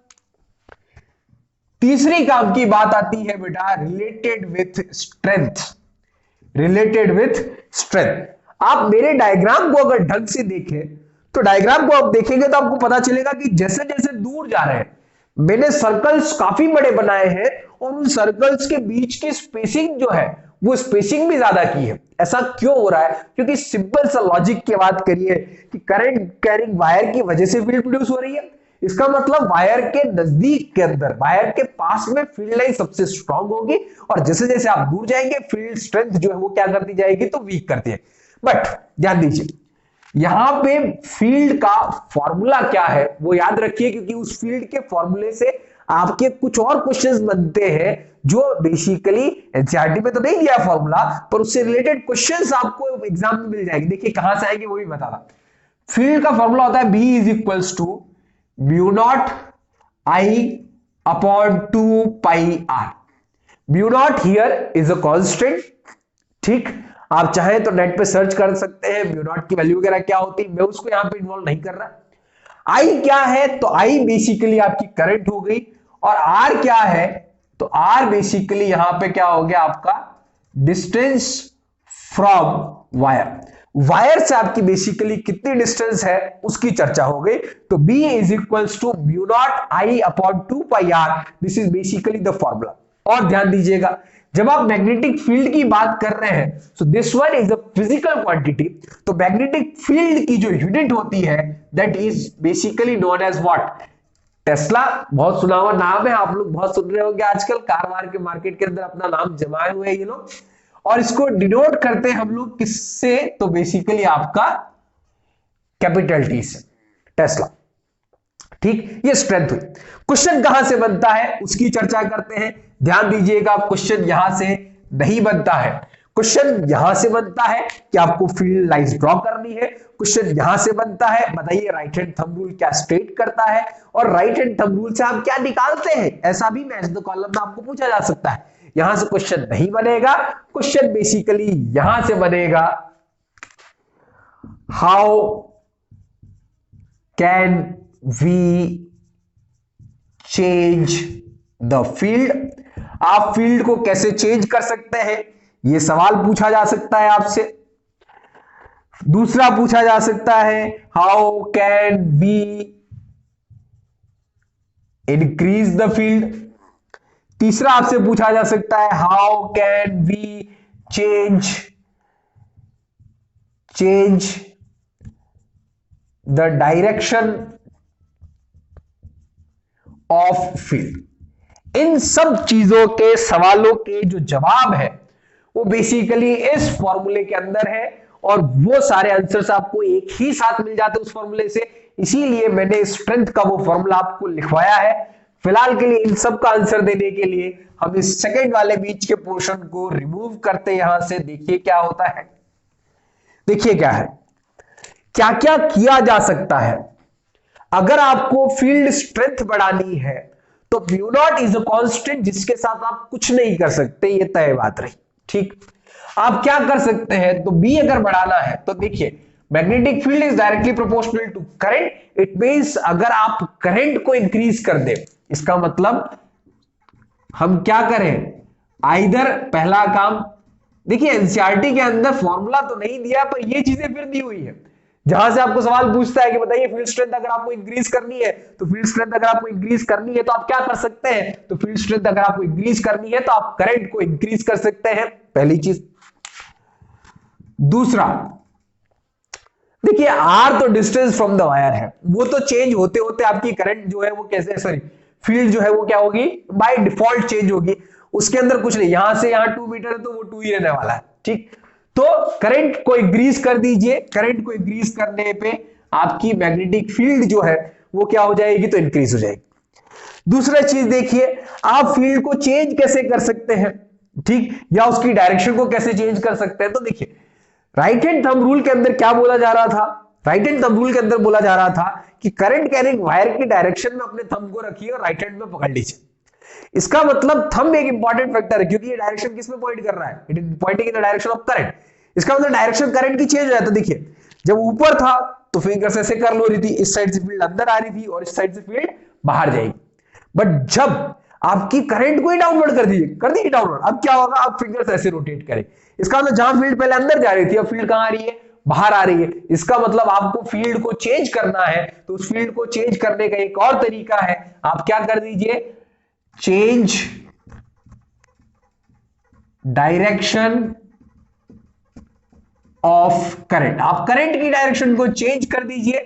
तीसरी काम की बात आती है बेटा related with strength. Related with strength, आप मेरे डायग्राम को अगर ढंग से देखें तो डायग्राम को आप देखेंगे तो आपको पता चलेगा कि जैसे जैसे दूर जा रहे हैं, मैंने सर्कल्स काफी बड़े बनाए हैं और उन सर्कल्स के बीच की स्पेसिंग जो है वो स्पेसिंग भी ज्यादा की है। ऐसा क्यों हो रहा है? क्योंकि सिंपल सा लॉजिक की बात करिए कि करंट कैरिंग वायर की वजह से फील्ड प्रोड्यूस हो रही है, इसका मतलब वायर के नजदीक के अंदर, वायर के पास में फील्ड लाइन सबसे स्ट्रांग होगी और जैसे जैसे आप दूर जाएंगे फील्ड स्ट्रेंथ जो है वो क्या करती जाएगी, तो वीक करती है। बट ध्यान दीजिए यहां पे फील्ड का फॉर्मूला क्या है वो याद रखिए, क्योंकि उस फील्ड के फॉर्मूले से आपके कुछ और क्वेश्चंस बनते हैं जो बेसिकली एनसीईआरटी में तो नहीं दिया फॉर्मूला, पर उससे रिलेटेड क्वेश्चंस आपको एग्जाम में मिल जाएंगे। देखिए कहां से आएंगे वो भी बता रहा। फील्ड का फॉर्मूला होता है B is equals to mu naught I upon 2 pi R। Mu naught here is a constant, ठीक, आप चाहें तो नेट पे सर्च कर सकते हैं म्यू नॉट की वैल्यू वगैरह क्या होती है, मैं उसको यहां पे इन्वॉल्व नहीं कर रहा। I क्या है, तो I बेसिकली आपकी करंट हो गई, और R क्या है, तो R बेसिकली यहां पे क्या हो गया आपका डिस्टेंस फ्रॉम वायर। वायर से आपकी बेसिकली कितनी डिस्टेंस है उसकी चर्चा हो गई। तो B is equals to mu naught I upon 2 pi R, this is basically the formula. और ध्यान दीजिएगा जब आप मैग्नेटिक फील्ड की बात कर रहे हैं, so this one is a physical quantity, तो मैग्नेटिक फील्ड की जो यूनिट होती है that is basically known as what, tesla. बहुत सुना हुआ नाम है, आप लोग बहुत सुन रहे होंगे आजकल, कार वार के मार्केट के अंदर अपना नाम जमाए हुए हैं ये लोग। और इसको डिनोट करते हैं हम लोग किससे, तो बेसिकली आपका कैपिटल टी से, टेस्ला, ठीक। ये स्ट्रेंथ हुई। क्वेश्चन कहां से बनता है उसकी चर्चा करते हैं। ध्यान दीजिएगा क्वेश्चन यहां से नहीं बनता है, क्वेश्चन यहां से बनता है कि आपको फील्ड लाइंस ड्रॉ करनी है। क्वेश्चन यहां से बनता है, बताइए राइट हैंड थंब रूल क्या स्टेट करता है, और राइट हैंड थंब रूल से आप क्या निकालते हैं, ऐसा भी मैच द कॉलम में आपको पूछा जा सकता है। यहां से क्वेश्चन नहीं बनेगा, क्वेश्चन बेसिकली यहां से बनेगा, how can we change the field, आप फील्ड को कैसे चेंज कर सकते हैं, यह सवाल पूछा जा सकता है आपसे। दूसरा पूछा जा सकता है how can we increase the field. तीसरा आपसे पूछा जा सकता है how can we change the direction of field. इन सब चीजों के सवालों के जो जवाब है वो बेसिकली इस फॉर्मूले के अंदर है, और वो सारे आंसर्स आपको एक ही साथ मिल जाते उस फॉर्मूले से। इसीलिए मैंने स्ट्रेंथ का वो फॉर्मूला आपको लिखवाया है। फिलहाल के लिए इन सब का आंसर देने के लिए हम इस सेकंड वाले बीच के पोर्शन को रिमूव करते हैं यहां से। देखिए क्या होता है, देखिए क्या है, क्या क्या किया जा सकता है। अगर आपको फील्ड स्ट्रेंथ बढ़ानी है तो mu naught is a constant जिसके साथ आप कुछ नहीं कर सकते, ये तय बात रही, ठीक। आप क्या कर सकते हैं, तो बी अगर बढ़ाना है तो देखिए magnetic field is directly proportional to current, it means अगर आप करंट को इंक्रीज कर दे, इसका मतलब हम क्या करें, आइदर पहला काम, देखिए एनसीईआरटी के अंदर फॉर्मूला तो नहीं दिया पर ये चीजें फिर दी हुई है, जहां से आपको सवाल पूछता है कि बताइए फील्ड स्ट्रेंथ अगर आपको इंक्रीज करनी है, तो फील्ड स्ट्रेंथ अगर आपको इंक्रीज करनी है तो आप क्या कर सकते हैं, तो फील्ड स्ट्रेंथ अगर आपको इंक्रीज करनी है तो आप करंट को इंक्रीज कर सकते हैं, पहली चीज। दूसरा देखिए आर तो डिस्टेंस फ्रॉम द वायर है, वो तो चेंज होते होते आपकी करंट जो है वो कैसे, सॉरी फील्ड जो है वो क्या होगी, बाय डिफॉल्ट चेंज होगी, उसके अंदर कुछ नहीं, यहां से यहां 2 मीटर है तो वो 2 ही रहने वाला है, ठीक। तो करंट को इंक्रीज कर दीजिए, करंट को इंक्रीज करने पे आपकी मैग्नेटिक फील्ड जो है वो क्या हो जाएगी, तो इंक्रीज हो जाएगी। दूसरा चीज देखिए, आप फील्ड को चेंज कैसे कर सकते हैं, ठीक, या उसकी डायरेक्शन को कैसे चेंज कर सकते हैं। तो देखिए राइट हैंड थंब रूल के अंदर क्या बोला जा रहा था, राइट हैंड थंब रूल के अंदर बोला जा रहा था कि करंट कैरिंग वायर की डायरेक्शन में अपने थंब को रखिए और राइट हैंड में पकड़ लीजिए। इसका मतलब थंब एक इंपॉर्टेंट फैक्टर है, क्योंकि ये डायरेक्शन किस में पॉइंट कर रहा है, it is pointing in the direction of current. इसका मतलब डायरेक्शन करंट की चेंज हो जाए। तो देखिए जब ऊपर था तो फिंगर्स ऐसे कर लो रही थी, इस साइड से फील्ड अंदर आ रही थी और इस साइड से फील्ड बाहर जाएगी। बट जब आपकी करंट को ही डाउनवर्ड कर दीजिए, कर दीजिए डाउनवर्ड, अब क्या होगा, आप फिंगर्स ऐसे रोटेट करें। इसका मतलब जहां फील्ड पहले अंदर जा रही थी अब फील्ड कहां आ रही है, बाहर आ रही है। इसका मतलब आपको फील्ड को चेंज करना है, तो उस फील्ड को चेंज करने का एक और तरीका है, आप क्या कर दीजिए, चेंज डायरेक्शन ऑफ करंट। आप करंट की डायरेक्शन को चेंज कर दीजिए,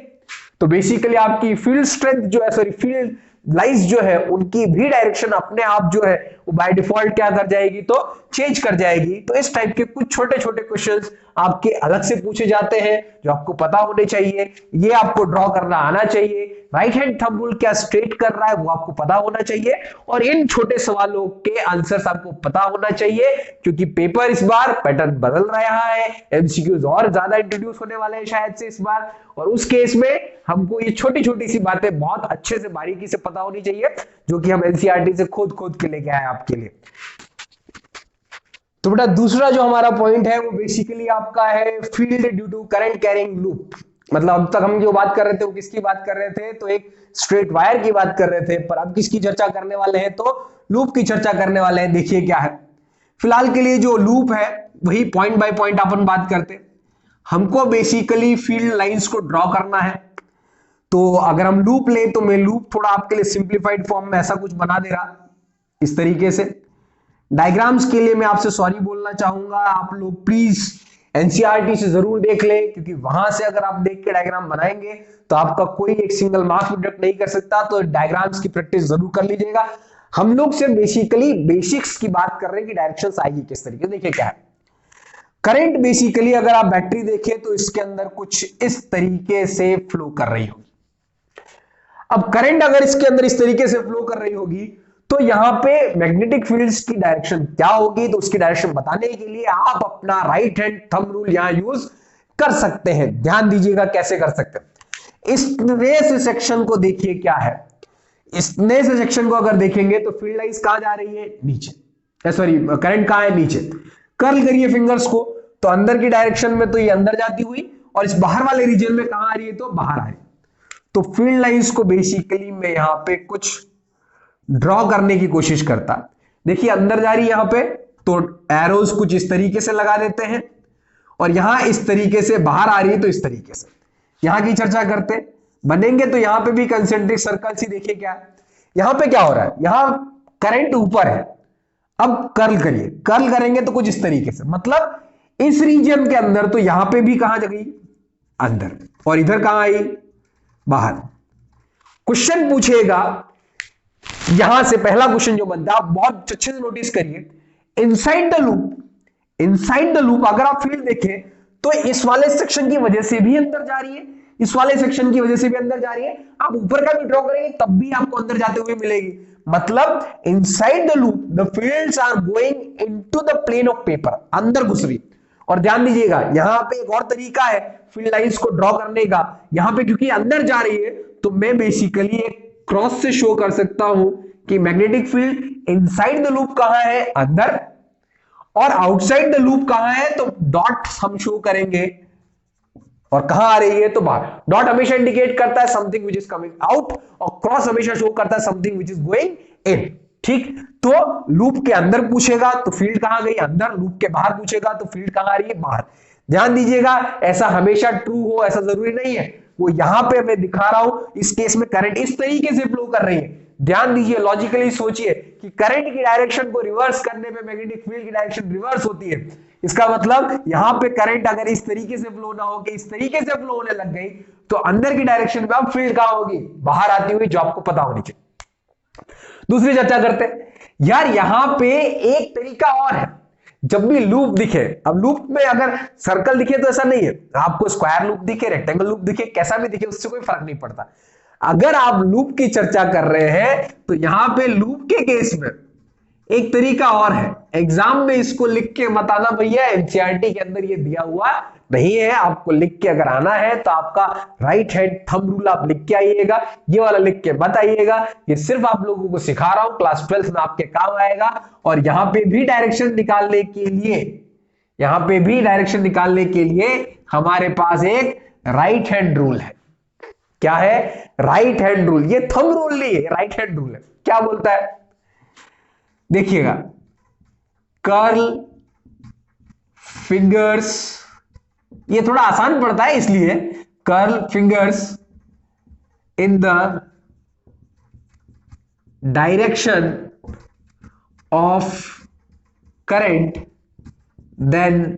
तो बेसिकली आपकी फील्ड स्ट्रेंथ जो है, सॉरी फील्ड लाइंस जो है, उनकी भी डायरेक्शन अपने आप जो है वो बाय डिफॉल्ट क्या कर जाएगी, तो चेंज कर जाएगी। तो इस टाइप के कुछ छोटे छोटे क्वेश्चंस आपके अलग से पूछे जाते हैं जो आपको पता होने चाहिए, ये आपको ड्रॉ करना आना चाहिए। राइट हैंड थंब रूल क्या स्ट्रेट कर रहा है वो आपको पता होना चाहिए, और इन छोटे सवालों के आंसर्स आपको पता होना चाहिए, क्योंकि पेपर इस बार पैटर्न बदल रहा है, एमसीक्यूज और ज्यादा इंट्रोड्यूस होने वाले हैं शायद से इस बार, और उस केस में हमको ये छोटी छोटी सी बातें बहुत अच्छे से बारीकी से पता होनी चाहिए, जो कि हम एनसीईआरटी से खोद खोद के लेके आए आपके लिए। तो बेटा दूसरा जो हमारा पॉइंट है वो बेसिकली आपका है field due to current carrying loop. मतलब अब तक हम जो बात कर रहे थे वो किसकी बात कर रहे थे, तो एक स्ट्रेट वायर की बात कर रहे थे, पर अब किसकी चर्चा करने वाले हैं, तो लूप की चर्चा करने वाले हैं। देखिए क्या है, फिलहाल के लिए जो लूप है वही पॉइंट बाय पॉइंट अपन बात करते हैं। हमको बेसिकली फील्ड लाइंस को ड्रॉ करना है, तो अगर हम लूप लें तो मैं लूप थोड़ा आपके लिए सिंप्लीफाइड फॉर्म में ऐसा कुछ बना दे रहा इस तरीके से। डायग्राम्स के लिए मैं आपसे सॉरी बोलना चाहूंगा, आप लोग प्लीज एनसीईआरटी से जरूर देख लें, क्योंकि वहां से अगर आप देख के डायग्राम बनाएंगे तो आपका कोई एक सिंगल मार्क्स डिडक्ट नहीं कर सकता। तो डायग्राम्स की प्रैक्टिस जरूर कर लीजिएगा। हम लोग सिर्फ बेसिकली बेसिक्स की बात कर रहे हैं कि डायरेक्शंस आएगी किस तरीके से। देखिए क्या है, करंट बेसिकली अगर आप बैटरी देखें तो इसके अंदर कुछ इस तरीके से फ्लो कर रही होगी। अब करंट अगर इसके अंदर इस तरीके से फ्लो कर रही होगी तो यहां पे मैग्नेटिक फील्ड्स की डायरेक्शन क्या होगी, तो उसकी डायरेक्शन बताने के लिए आप अपना राइट हैंड थंब रूल यहां यूज कर सकते हैं। ध्यान दीजिएगा कैसे कर सकते हैं। इस नए से सेक्शन को देखिए क्या है, इस नए से सेक्शन को अगर देखेंगे तो फील्ड लाइंस कहां जा रही है, नीचे, सॉरी करंट कहां है, नीचे। कर्ल करिए फिंगर्स को, तो अंदर की डायरेक्शन में तो ये अंदर जाती हुई, और इस बाहर वाले रीजन में कहां आ रही है, तो बाहर आ रही है। तो फील्ड लाइंस को बेसिकली मैं यहां पे कुछ ड्रॉ करने की कोशिश करता। देखिए अंदर जा रही है यहां पे, तो एरोज कुछ इस तरीके से लगा देते हैं, और यहां इस तरीके से बाहर आ रही है तो इस तरीके से। यहां की चर्चा करते बनेंगे, तो यहां पे भी कंसेंट्रिक सर्कल्स ही। देखिए क्या यहां पे क्या हो रहा है, यहां करंट ऊपर है, अब कर्ल करिए, कर्ल करेंगे तो कुछ इस तरीके से, मतलब इस रीजन के अंदर, तो यहां पे भी कहां गई, अंदर, और इधर कहां आई, बाहर। क्वेश्चन पूछेगा यहां से, पहला क्वेश्चन जो बनता है आप बहुत अच्छे से नोटिस करिए, inside the loop, inside the loop अगर आप फील्ड देखें तो इस वाले सेक्शन की वजह से भी अंदर जा रही है, इस वाले सेक्शन की वजह से भी अंदर जा रही है। आप ऊपर का भी ड्रॉ करेंगे तब भी आपको अंदर जाते हुए मिलेगी। मतलब inside the loop the fields are going into the plane of paper, अंदर घुस रही। और ध्यान दीजिएगा यहां पे एक और तरीका है फील्ड लाइंस को ड्रॉ करने का। यहां पे क्योंकि अंदर जा रही है तो मैं बेसिकली एक क्रॉस से शो कर सकता हूं कि magnetic field inside the loop कहां है, अंदर, और आउटसाइड द लूप कहां है, तो डॉट हम शो करेंगे, और कहां आ रही है, तो बाहर। डॉट हमेशा इंडिकेट करता है something which is coming out, और क्रॉस हमेशा शो करता है something which is going in. ठीक, तो लूप के अंदर पूछेगा तो फील्ड कहां गई, अंदर। लूप के बाहर पूछेगा तो फील्ड कहां आ रही है, बाहर। ध्यान दीजिएगा ऐसा हमेशा ट्रू हो ऐसा जरूरी नहीं है, वो यहां पे मैं दिखा रहा हूं। इस केस में करंट इस तरीके से फ्लो कर रही है। ध्यान दीजिए, लॉजिकली सोचिए कि करंट की डायरेक्शन को रिवर्स करने पे मैग्नेटिक फील्ड की डायरेक्शन रिवर्स होती है। इसका मतलब यहां पे करंट अगर इस तरीके से फ्लो ना हो के इस तरीके से फ्लो होने लग गई तो अंदर की डायरेक्शन में अब फील्ड कहां होगी, बाहर आती हुई, जो आपको पता होनी चाहिए। दूसरी चर्चा करते हैं यार, यहां पे एक तरीका और है। जब भी लूप दिखे, अब लूप में अगर सर्कल दिखे तो ऐसा नहीं है, आपको स्क्वायर लूप दिखे, रेक्टेंगल लूप दिखे, कैसा भी दिखे उससे कोई फर्क नहीं पड़ता। अगर आप लूप की चर्चा कर रहे हैं तो यहां पे लूप के केस में एक तरीका और है, एग्जाम में इसको लिख के मत आना भैया, एनसीईआरटी के अंदर ये दिया हुआ नहीं है। आपको लिख के अगर आना है तो आपका राइट हैंड थंब रूल आप लिख के आइएगा, ये वाला लिख के मत आइएगा। ये सिर्फ आप लोगों को सिखा रहा हूं, क्लास 12 में आपके काम आएगा। और यहां पे भी डायरेक्शन निकालने के लिए, यहां पे भी डायरेक्शन निकालने के लिए हमारे पास एक राइट हैंड रूल है। क्या है? Right hand rule. ये थंब रूल नहीं है, राइट हैंड रूल है। क्या बोलता है देखिएगा, कर्ल फिंगर्स, ये थोड़ा आसान पड़ता है इसलिए, curl fingers in the direction of current then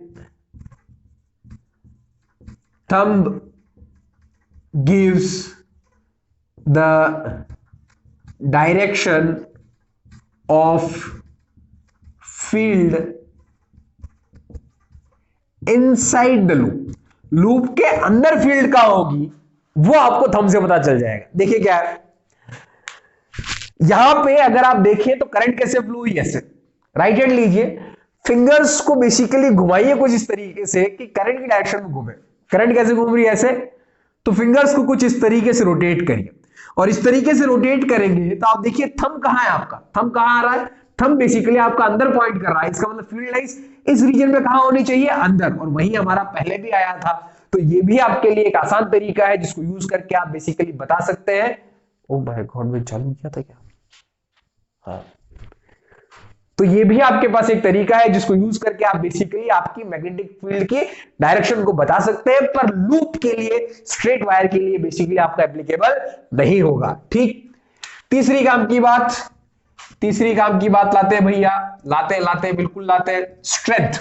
thumb gives the direction of field inside the loop। Loop के अंदर फील्ड का होगी वो आपको थंब से पता चल जाएगा। देखिए क्या है, यहां पे अगर आप देखें तो करंट कैसे फ्लो हुई, ऐसे राइट हैंड लीजिए, फिंगर्स को बेसिकली घुमाइए कुछ इस तरीके से कि करंट की डायरेक्शन में घूमे। करंट कैसे घूम रही है? ऐसे। तो फिंगर्स को कुछ इस तरीके से रोटेट करिए, और इस तरीके से रोटेट करेंगे तो आप देखिए थंब कहां है आपका, थंब कहां आ रहा है? थंब बेसिकली आपका अंदर पॉइंट कर रहा है। इसका मतलब फील्ड लाइंस इस रीजन में कहां होनी चाहिए? अंदर। और वही हमारा पहले भी आया था। तो ये भी आपके लिए एक आसान तरीका है जिसको यूज करके आप बेसिकली बता सकते हैं। ओ माय गॉड, में चालू किया था क्या? हाँ, तो ये भी आपके पास एक तरीका है जिसको यूज करके आप बेसिकली आपकी मैग्नेटिक फील्ड की डायरेक्शन को बता सकते हैं। पर लूप के लिए, स्ट्रेट वायर के लिए बेसिकली आपका एप्लीकेबल नहीं होगा। ठीक। तीसरी काम की बात लाते हैं भैया, लाते बिल्कुल लाते हैं, स्ट्रेंथ।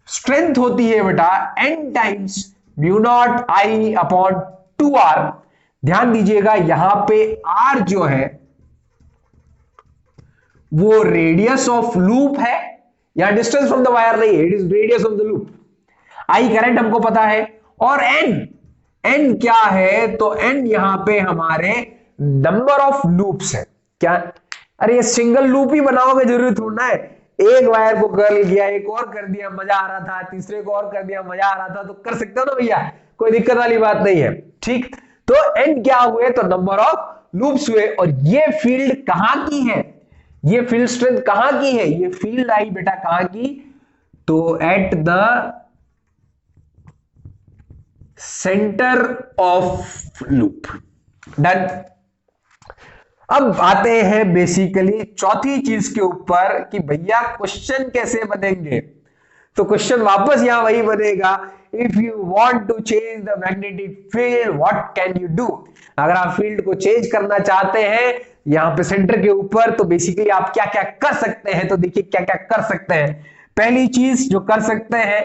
स्ट्रेंथ होती है बेटा n times mu not I upon 2r। ध्यान दीजिएगा यहां पे r जो है वो रेडियस ऑफ लूप है, या डिस्टेंस फ्रॉम द वायर नहीं है, it is radius of the loop. I current हमको पता है, और n क्या है? तो n यहां पे हमारे नंबर ऑफ लूप्स है। क्या? अरे ये सिंगल लूप ही बनाओगे, जरूरी थोड़ा है एक वायर को कर्ल किया, एक और कर दिया मजा आ रहा था, तीसरे को और कर दिया मजा आ रहा था, तो कर सकते हो ना भैया, कोई दिक्कत वाली बात नहीं है। ठीक। तो n क्या हुए? तो नंबर ऑफ लूप्स हुए। और ये फील्ड कहां की है? ये फील्ड स्ट्रेंथ कहां की है? ये फील्ड आई बेटा कहां की? तो at the centre of loop. Done. अब आते हैं बेसिकली चौथी चीज के ऊपर कि भैया क्वेश्चन कैसे बनेंगे। तो क्वेश्चन वापस यहां वही बनेगा, if you want to change the magnetic field what can you do. अगर आप फील्ड को चेंज करना चाहते हैं यहां पे सेंटर के ऊपर, तो बेसिकली आप क्या क्या कर सकते हैं। तो देखिए क्या क्या कर सकते हैं। पहली चीज जो कर सकते हैं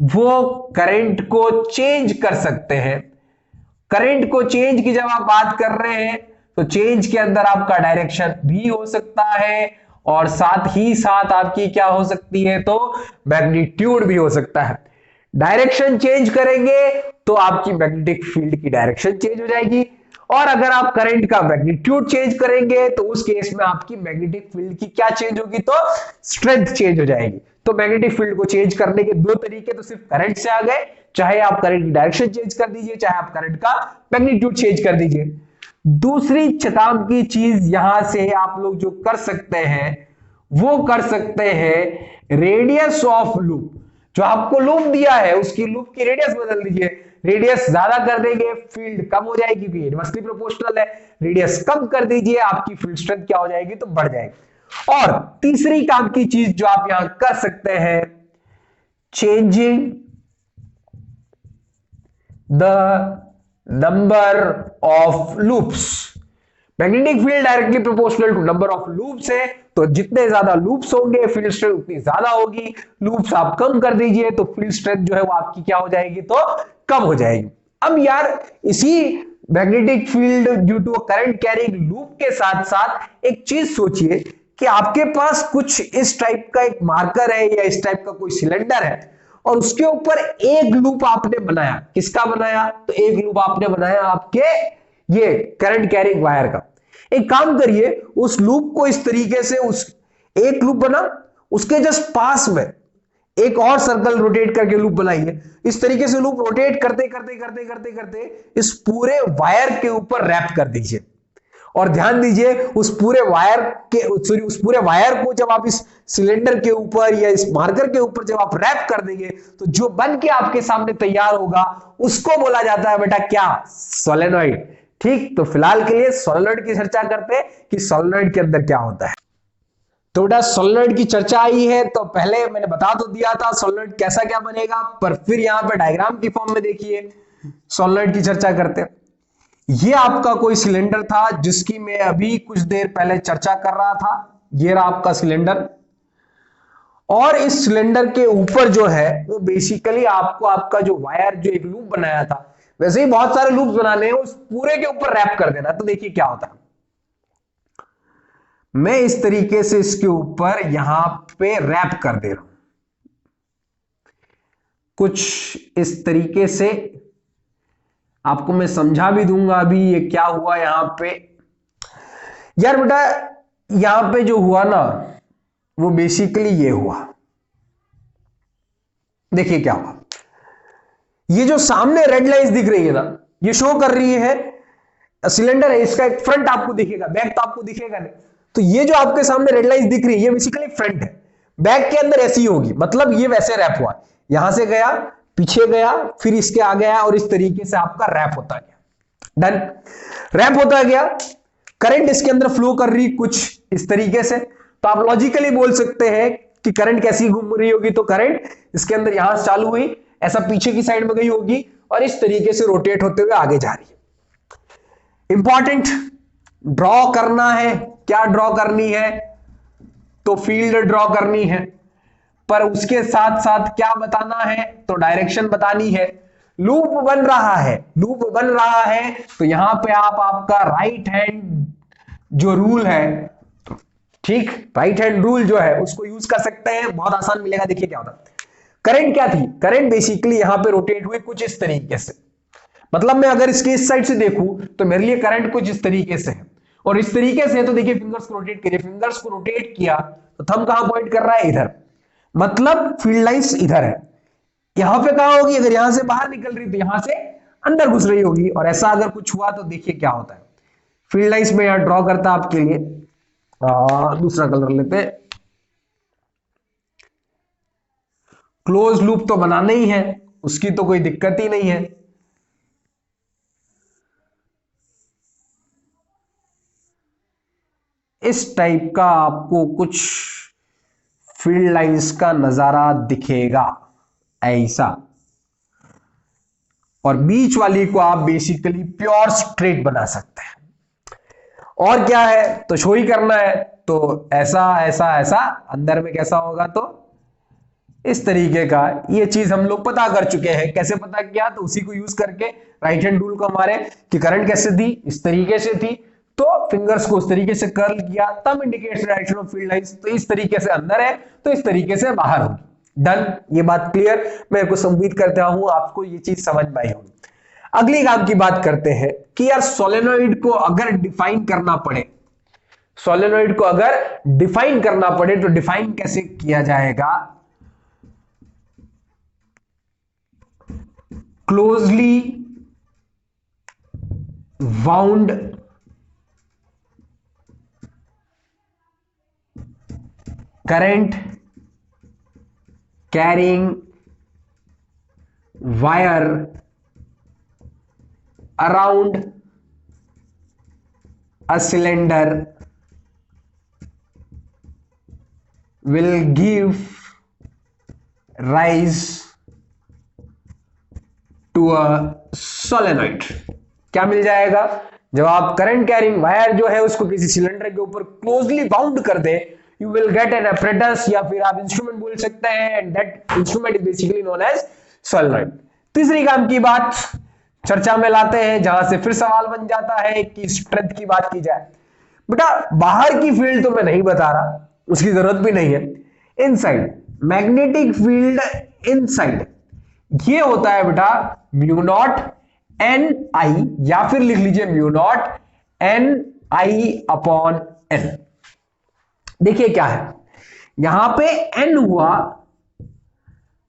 वो करंट को चेंज कर सकते हैं। करंट को चेंज की जब आप बात कर रहे हैं तो चेंज के अंदर आपका डायरेक्शन भी हो सकता है, और साथ ही साथ आपकी क्या हो सकती है? तो मैग्नीट्यूड भी हो सकता है। डायरेक्शन चेंज करेंगे तो आपकी मैग्नेटिक फील्ड की डायरेक्शन चेंज हो जाएगी, और अगर आप करंट का मैग्नीट्यूड चेंज करेंगे तो उस केस में आपकी मैग्नेटिक फील्ड की क्या चेंज होगी? तो स्ट्रेंथ चेंज हो जाएगी। तो मैग्नेटिक फील्ड को चेंज करने के दो तरीके तो सिर्फ करंट से आ गए, चाहे आप करंट की डायरेक्शन चेंज कर दीजिए, चाहे आप करंट का मैग्नीट्यूड चेंज कर दीजिए। दूसरी काम की चीज यहां से आप लोग जो कर सकते हैं वो कर सकते हैं रेडियस ऑफ लूप। जो आपको लूप दिया है उसकी लूप की रेडियस बदल दीजिए। रेडियस ज्यादा कर देंगे फील्ड कम हो जाएगी क्योंकि इनवर्सली प्रोपोर्शनल है। रेडियस कम कर दीजिए आपकी फील्ड स्ट्रेंथ क्या हो जाएगी? तो बढ़ जाएगी। और तीसरी काम की चीज जो आप यहां कर सकते हैं, changing the number of loops. Magnetic field directly proportional to number of loops है, तो जितने ज्यादा लूप्स होंगे फील्ड स्ट्रेंथ उतनी ज्यादा होगी। लूप्स आप कम कर दीजिए तो फील्ड स्ट्रेंथ जो है वो आपकी क्या हो जाएगी? तो कम हो जाएगी। अब यार इसी magnetic field due to current carrying loop के साथ साथ एक चीज सोचिए कि आपके पास कुछ इस टाइप का एक मार्कर है या इस टाइप का कोई सिलेंडर है, और उसके ऊपर एक लूप आपने बनाया। किसका बनाया? तो एक लूप आपने बनाया आपके ये करंट कैरिंग वायर का। एक काम करिए, उस लूप को इस तरीके से, उस एक लूप बना, उसके जस्ट पास में एक और सर्कल रोटेट करके लूप बनाइए। इस तरीके से लूप रोटेट करते करते करते करते करते इस पूरे वायर के ऊपर रैप कर दीजिए। और ध्यान दीजिए, उस पूरे वायर के, सॉरी, उस पूरे वायर को जब आप इस सिलेंडर के ऊपर या इस मार्कर के ऊपर जब आप रैप कर देंगे तो जो बन के आपके सामने तैयार होगा उसको बोला जाता है बेटा क्या, सोलेनॉइड। ठीक, तो फिलहाल के लिए सोलेनॉइड की चर्चा करते हैं कि सोलेनॉइड के अंदर क्या होता है। तो बेटा सोलेनॉइड की चर्चा आई है तो पहले मैंने बता तो दिया था सोलेनॉइड कैसा क्या बनेगा, पर फिर यहां पे डायग्राम की फॉर्म में देखिए सोलेनॉइड की चर्चा करते हैं। ये आपका कोई सिलेंडर था जिसकी मैं अभी कुछ देर पहले चर्चा कर रहा था। ये रहा आपका सिलेंडर, और इस सिलेंडर के ऊपर जो है वो बेसिकली आपको आपका जो वायर, जो एक लूप बनाया था, वैसे ही बहुत सारे लूप्स बनाने हैं, उस पूरे के ऊपर रैप कर देना। तो देखिए क्या होता है, मैं इस तरीके से इसके ऊपर यहां पे रैप कर दे रहा हूं कुछ इस तरीके से। आपको मैं समझा भी दूंगा अभी ये क्या हुआ यहां पे। यार बेटा यहां पे जो हुआ ना वो बेसिकली ये हुआ, देखिए क्या हुआ। ये जो सामने रेड लाइंस दिख रही है ना, ये शो कर रही है सिलेंडर है, इसका एक फ्रंट आपको दिखेगा, बैक तो आपको दिखेगा नहीं। तो ये जो आपके सामने रेड लाइंस दिख रही है ये बेसिकली फ्रंट है, बैक के अंदर ऐसी होगी, मतलब ये वैसे रैप हुआ, यहां से गया, पीछे गया, फिर इसके आगे आया और इस तरीके से आपका रैप होता गया। डन, रैप होता गया, करंट इसके अंदर फ्लो कर रही कुछ इस तरीके से। तो आप लॉजिकली बोल सकते हैं कि करंट कैसी घूम रही होगी, तो करंट इसके अंदर यहां से चालू हुई, ऐसा पीछे की साइड में गई होगी और इस तरीके से रोटेट होते हुए आगे जा रही है। इंपॉर्टेंट ड्रॉ करना है, क्या ड्रॉ करनी है, तो फील्ड ड्रॉ करनी है, पर उसके साथ साथ क्या बताना है, तो डायरेक्शन बतानी है। लूप बन रहा है, लूप बन रहा है, तो यहां पे आप आपका राइट हैंड जो रूल है, ठीक, राइट हैंड रूल जो है उसको यूज कर सकते हैं, बहुत आसान मिलेगा। देखिए क्या होता है, करंट क्या थी, करंट बेसिकली यहां पे रोटेट हुई कुछ इस तरीके से, मतलब मैं अगर इसके इस साइड से देखूं तो मेरे लिए करंट कुछ इस तरीके से है, और इस तरीके से, तो देखिए फिंगर्स को रोटेट करिए, फिंगर्स को रोटेट किया तो थंब कहां पॉइंट कर रहा है, इधर, मतलब फील्ड लाइंस इधर है। यहां पे कहां होगी, अगर यहां से बाहर निकल रही तो यहां से अंदर घुस रही होगी, और ऐसा अगर कुछ हुआ तो देखिए क्या होता है। फील्ड लाइंस में यहां ड्रॉ करता आपके लिए, दूसरा कलर लेते, क्लोज लूप तो बनाना ही है, उसकी तो कोई दिक्कत ही नहीं है। इस टाइप का आपको कुछ फील्ड लाइंस का नजारा दिखेगा ऐसा, और बीच वाली को आप बेसिकली प्योर स्ट्रेट बना सकते हैं। और क्या है, तो शो ही करना है, तो ऐसा ऐसा ऐसा, अंदर में कैसा होगा, तो इस तरीके का। ये चीज हम लोग पता कर चुके हैं, कैसे पता किया, तो उसी को यूज करके राइट हैंड रूल को हमारे कि करंट कैसे थी, इस तरीके से थी, तो फिंगर्स को उस तरीके से कर्ल किया, तब indicates direction of field lines, तो इस तरीके से अंदर है तो इस तरीके से बाहर होगी। डन, ये बात क्लियर, मैं कुछ उम्मीद करता हूं आपको ये चीज समझ में आई होगी। अगली काम की बात करते हैं कि यार सोलेनॉइड को अगर डिफाइन करना पड़े, सोलेनॉइड को अगर डिफाइन करना पड़े तो डिफाइन कैसे किया जाएगा। Closely wound current carrying wire around a cylinder will give rise to a solenoid। क्या मिल जाएगा, जब आप करंट कैरिंग वायर जो है उसको किसी सिलेंडर के ऊपर क्लोजली बाउंड कर दे, you will get an apparatus, या फिर आप इंस्ट्रूमेंट बोल सकते हैं, and that instrument is basically known as solenoid. तीसरी काम की बात चर्चा में लाते हैं, जहां से फिर सवाल बन जाता है कि स्ट्रेंथ की बात की जाए। बेटा बाहर की फील्ड तो मैं नहीं बता रहा, उसकी जरूरत भी नहीं है। इनसाइड मैग्नेटिक फील्ड, इनसाइड ये होता है बेटा म्यू नॉट एन आई, या फिर लिख लीजिए mu naught N I upon N. देखिए क्या है, यहां पे एन हुआ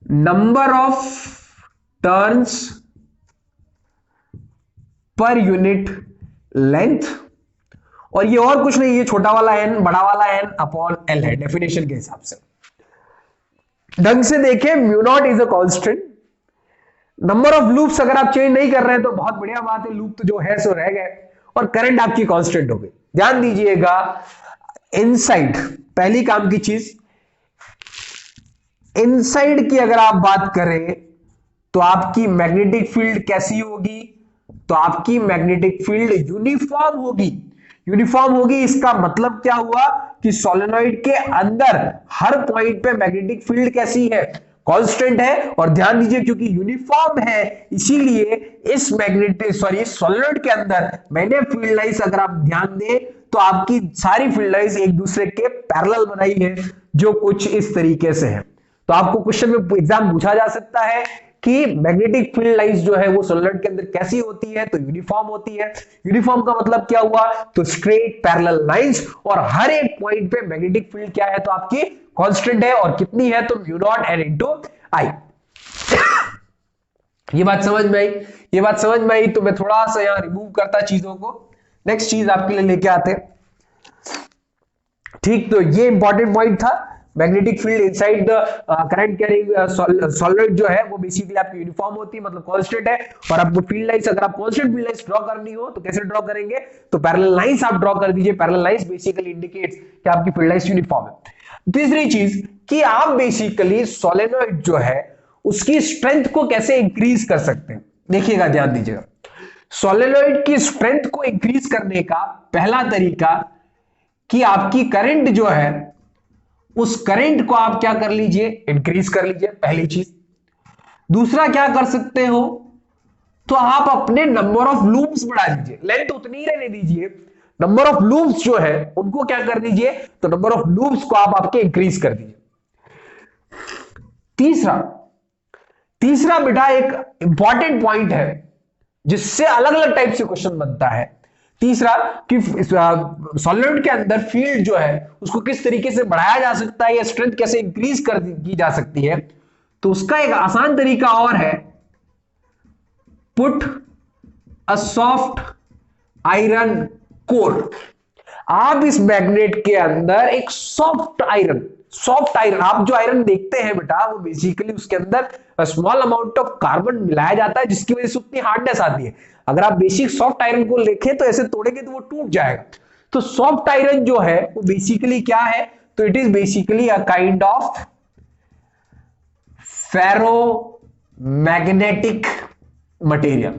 number of turns per unit length, और ये और कुछ नहीं, ये छोटा वाला एन बड़ा वाला एन अपॉन एल है डेफिनेशन के हिसाब से। ढंग से देखें, mu naught is a constant. Number of loops अगर आप चेंज नहीं कर रहे हैं तो बहुत बढ़िया बात है, लूप तो जो है सो रह गए, और करंट आपकी कांस्टेंट हो गई। ध्यान दीजिएगा, इनसाइड पहली काम की चीज, इनसाइड की अगर आप बात करें तो आपकी मैग्नेटिक फील्ड कैसी होगी, तो आपकी मैग्नेटिक फील्ड यूनिफॉर्म होगी। यूनिफॉर्म होगी इसका मतलब क्या हुआ कि सोलेनॉइड के अंदर हर पॉइंट पे मैग्नेटिक फील्ड कैसी है, कांस्टेंट है। और ध्यान दीजिए क्योंकि यूनिफॉर्म है इसीलिए इस सोलेनॉइड के अंदर मैंने फील्ड लाइंस अगर आप ध्यान दें तो आपकी सारी फील्ड लाइंस एक दूसरे के पैरेलल बनाई है, जो कुछ इस तरीके से है। तो आपको क्वेश्चन में एग्जाम पूछा जा सकता है कि मैग्नेटिक फील्ड लाइंस जो है वो सोलेनॉइड के अंदर कैसी होती है, तो यूनिफॉर्म होती है। यूनिफॉर्म का मतलब क्या हुआ, तो स्ट्रेट पैरेलल लाइंस, और हर एक पॉइंट पे मैग्नेटिक फील्ड क्या है, तो आपकी कांस्टेंट है, और कितनी है, तो mu naught N into I. ये बात समझ में आई, ये बात समझ में आई। तो मैं थोड़ा सा यहां रिमूव करता चीजों को, नेक्स्ट चीज आपके लिए लेके आते। ठीक, तो ये इंपॉर्टेंट पॉइंट था, magnetic field inside the current carrying solid जो है वो बेसिकली आपकी यूनिफॉर्म होती है, मतलब कांस्टेंट है। और आपको फील्ड लाइंस अगर आप कांस्टेंट फील्ड लाइंस ड्रॉ करनी हो तो कैसे ड्रॉ करेंगे, तो पैरेलल लाइंस आप ड्रॉ कर दीजिए। पैरेलल लाइंस बेसिकली इंडिकेट्स कि आपकी फील्ड लाइंस यूनिफॉर्म है। तीसरी चीज कि आप बेसिकली सोलेनॉइड जो है उसकी स्ट्रेंथ को कैसे इंक्रीज कर सकते हैं, देखिएगा ध्यान दीजिएगा। सोलेनॉइड की स्ट्रेंथ को इंक्रीज करने का पहला तरीका कि आपकी करंट जो है उस करंट को आप क्या कर लीजिए, इंक्रीज कर लीजिए, पहली चीज। दूसरा क्या कर सकते हो, तो आप अपने नंबर ऑफ लूप्स बढ़ा दीजिए, लेंथ उतनी ही रहने दीजिए, नंबर ऑफ लूप्स जो है उनको क्या कर दीजिए, तो नंबर ऑफ लूप्स को आप आपके इंक्रीज कर दीजिए। तीसरा बेटा एक इंपॉर्टेंट पॉइंट है जिससे अलग अलग टाइप से क्वेश्चन बनता है। तीसरा कि सॉलिड के अंदर फील्ड जो है उसको किस तरीके से बढ़ाया जा सकता है या स्ट्रेंथ कैसे इंक्रीज कर की जा सकती है, तो उसका एक आसान तरीका और है, put a soft iron core. आप इस मैग्नेट के अंदर एक सॉफ्ट आयरन आप जो आयरन देखते हैं बेटा वो बेसिकली उसके अंदर स्मॉल अमाउंट ऑफ कार्बन मिलाया जाता है जिसकी वजह से उतनी हार्डनेस आती है। अगर आप बेसिक सॉफ्ट आयरन को देखें तो ऐसे तोड़ेंगे तो वो टूट जाएगा। तो सॉफ्ट आयरन जो है वो बेसिकली क्या है, तो it is basically a kind of ferromagnetic material.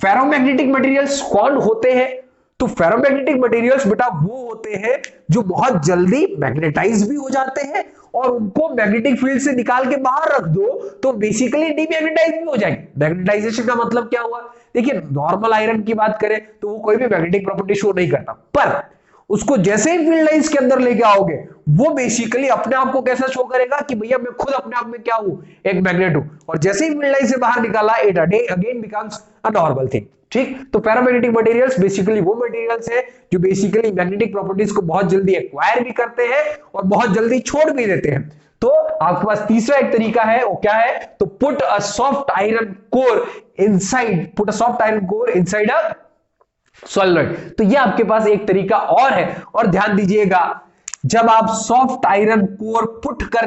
Ferromagnetic materials कौन होते हैं, तो फेरोमैग्नेटिक मटेरियल्स बेटा वो होते हैं जो बहुत जल्दी मैग्नेटाइज भी हो जाते हैं और उनको मैग्नेटिक फील्ड से निकाल के बाहर रख दो तो बेसिकली डीमैग्नेटाइज भी हो जाएंगे। मैग्नेटाइजेशन का मतलब क्या हुआ, देखिए नॉर्मल आयरन की बात करें तो वो कोई भी मैग्नेटिक प्रॉपर्टी शो नहीं करता, पर उसको जैसे ही फील्ड लाइंस के अंदर लेके आओगे वो बेसिकली अपने आप को कैसा शो करेगा कि भैया मैं खुद अपने आप में क्या हूं, एक मैग्नेट हूं। और जैसे ही फील्ड लाइन से बाहर निकाला it again becomes a normal thing. ठीक, तो पैरामैग्नेटिक मटेरियल्स बेसिकली वो मटेरियल्स है जो बेसिकली मैग्नेटिक प्रॉपर्टीज को बहुत जल्दी एक्वायर भी करते हैं और बहुत जल्दी छोड़ भी देते हैं। तो आपके पास तीसरा एक तरीका है, वो क्या है, तो put a soft iron core inside a solid. तो ये आपके पास एक तरीका और है। और ध्यान दीजिएगा, जब आप सॉफ्ट आयरन कोर पुट कर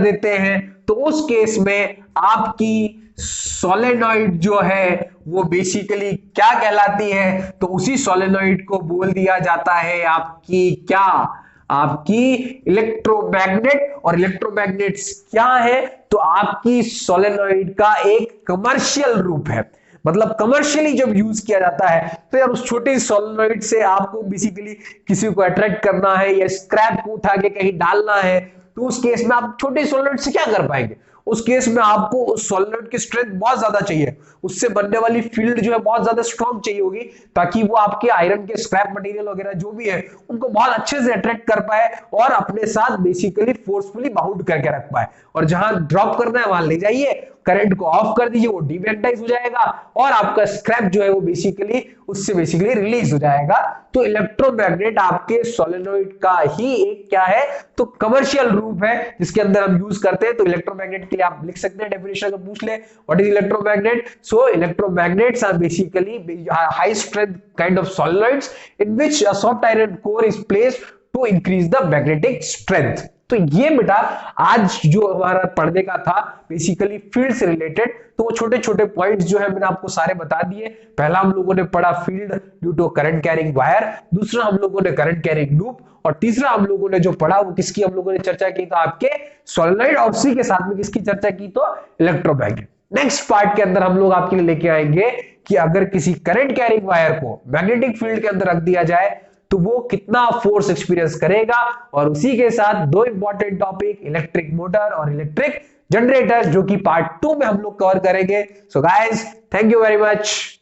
देते हैं, तो उस केस में आपकी सोलेनॉइड जो है वो बेसिकली क्या कहलाती है, तो उसी सोलेनॉइड को बोल दिया जाता है आपकी क्या, आपकी इलेक्ट्रोमैग्नेट। और इलेक्ट्रोमैग्नेट्स क्या है, तो आपकी सोलेनॉइड का एक कमर्शियल रूप है। मतलब कमर्शियली जब यूज किया जाता है तो यार उस छोटे सोलेनॉइड से आपको बेसिकली किसी को अट्रैक्ट करना है या स्क्रैप को उठा के कहीं डालना है, तो उस केस में आप छोटे सोलेनॉइड से क्या कर पाएंगे, उस केस में आपको उस सोलेनोइड की स्ट्रेंथ बहुत ज्यादा चाहिए, उससे बनने वाली फील्ड जो है बहुत ज्यादा स्ट्रॉन्ग चाहिए होगी, ताकि वो आपके आयरन के स्क्रैप मटेरियल वगैरह जो भी है उनको बहुत अच्छे से अट्रैक्ट कर पाए और अपने साथ बेसिकली फोर्सफुली बाउंड करके रख पाए। और जहां ड्रॉप करना है वहां ले जाइए, करंट को ऑफ कर दीजिए, वो डीमैग्नेटाइज हो जाएगा और आपका स्क्रैप जो है वो बेसिकली उससे बेसिकली रिलीज हो जाएगा। तो इलेक्ट्रोमैग्नेट आपके सोलेनोइड का ही एक क्या है, तो कमर्शियल रूप है जिसके अंदर हम यूज करते हैं। तो इलेक्ट्रोमैग्नेट के लिए आप लिख सकते हैं डेफिनेशन अगर पूछ ले, what is electromagnet? So electromagnets are basically high strength kind of solenoids in which a soft iron core is placed to increase the magnetic strength. तो ये बेटा आज जो हमारा पढ़ने का था बेसिकली फील्ड से रिलेटेड, तो वो छोटे छोटे पॉइंट्स जो है मैंने आपको सारे बता दिए। पहला हम लोगों ने पढ़ा field due to current carrying wire, दूसरा हम लोगों ने करंट कैरिंग लूप, और तीसरा हम लोगों ने जो पढ़ा वो किसकी हम लोगों ने चर्चा की, तो आपके सोलेनोइड और उसी के साथ में किसकी चर्चा की, तो इलेक्ट्रोमैग्नेट। नेक्स्ट पार्ट के अंदर हम लोग आपके लिए लेके आएंगे कि अगर किसी करंट कैरिंग वायर को मैग्नेटिक फील्ड के अंदर रख दिया जाए तो वो कितना फोर्स एक्सपीरियंस करेगा, और उसी के साथ दो इंपॉर्टेंट टॉपिक इलेक्ट्रिक मोटर और इलेक्ट्रिक जनरेटर जो कि पार्ट 2 में हम लोग कवर करेंगे। So guys, thank you very much.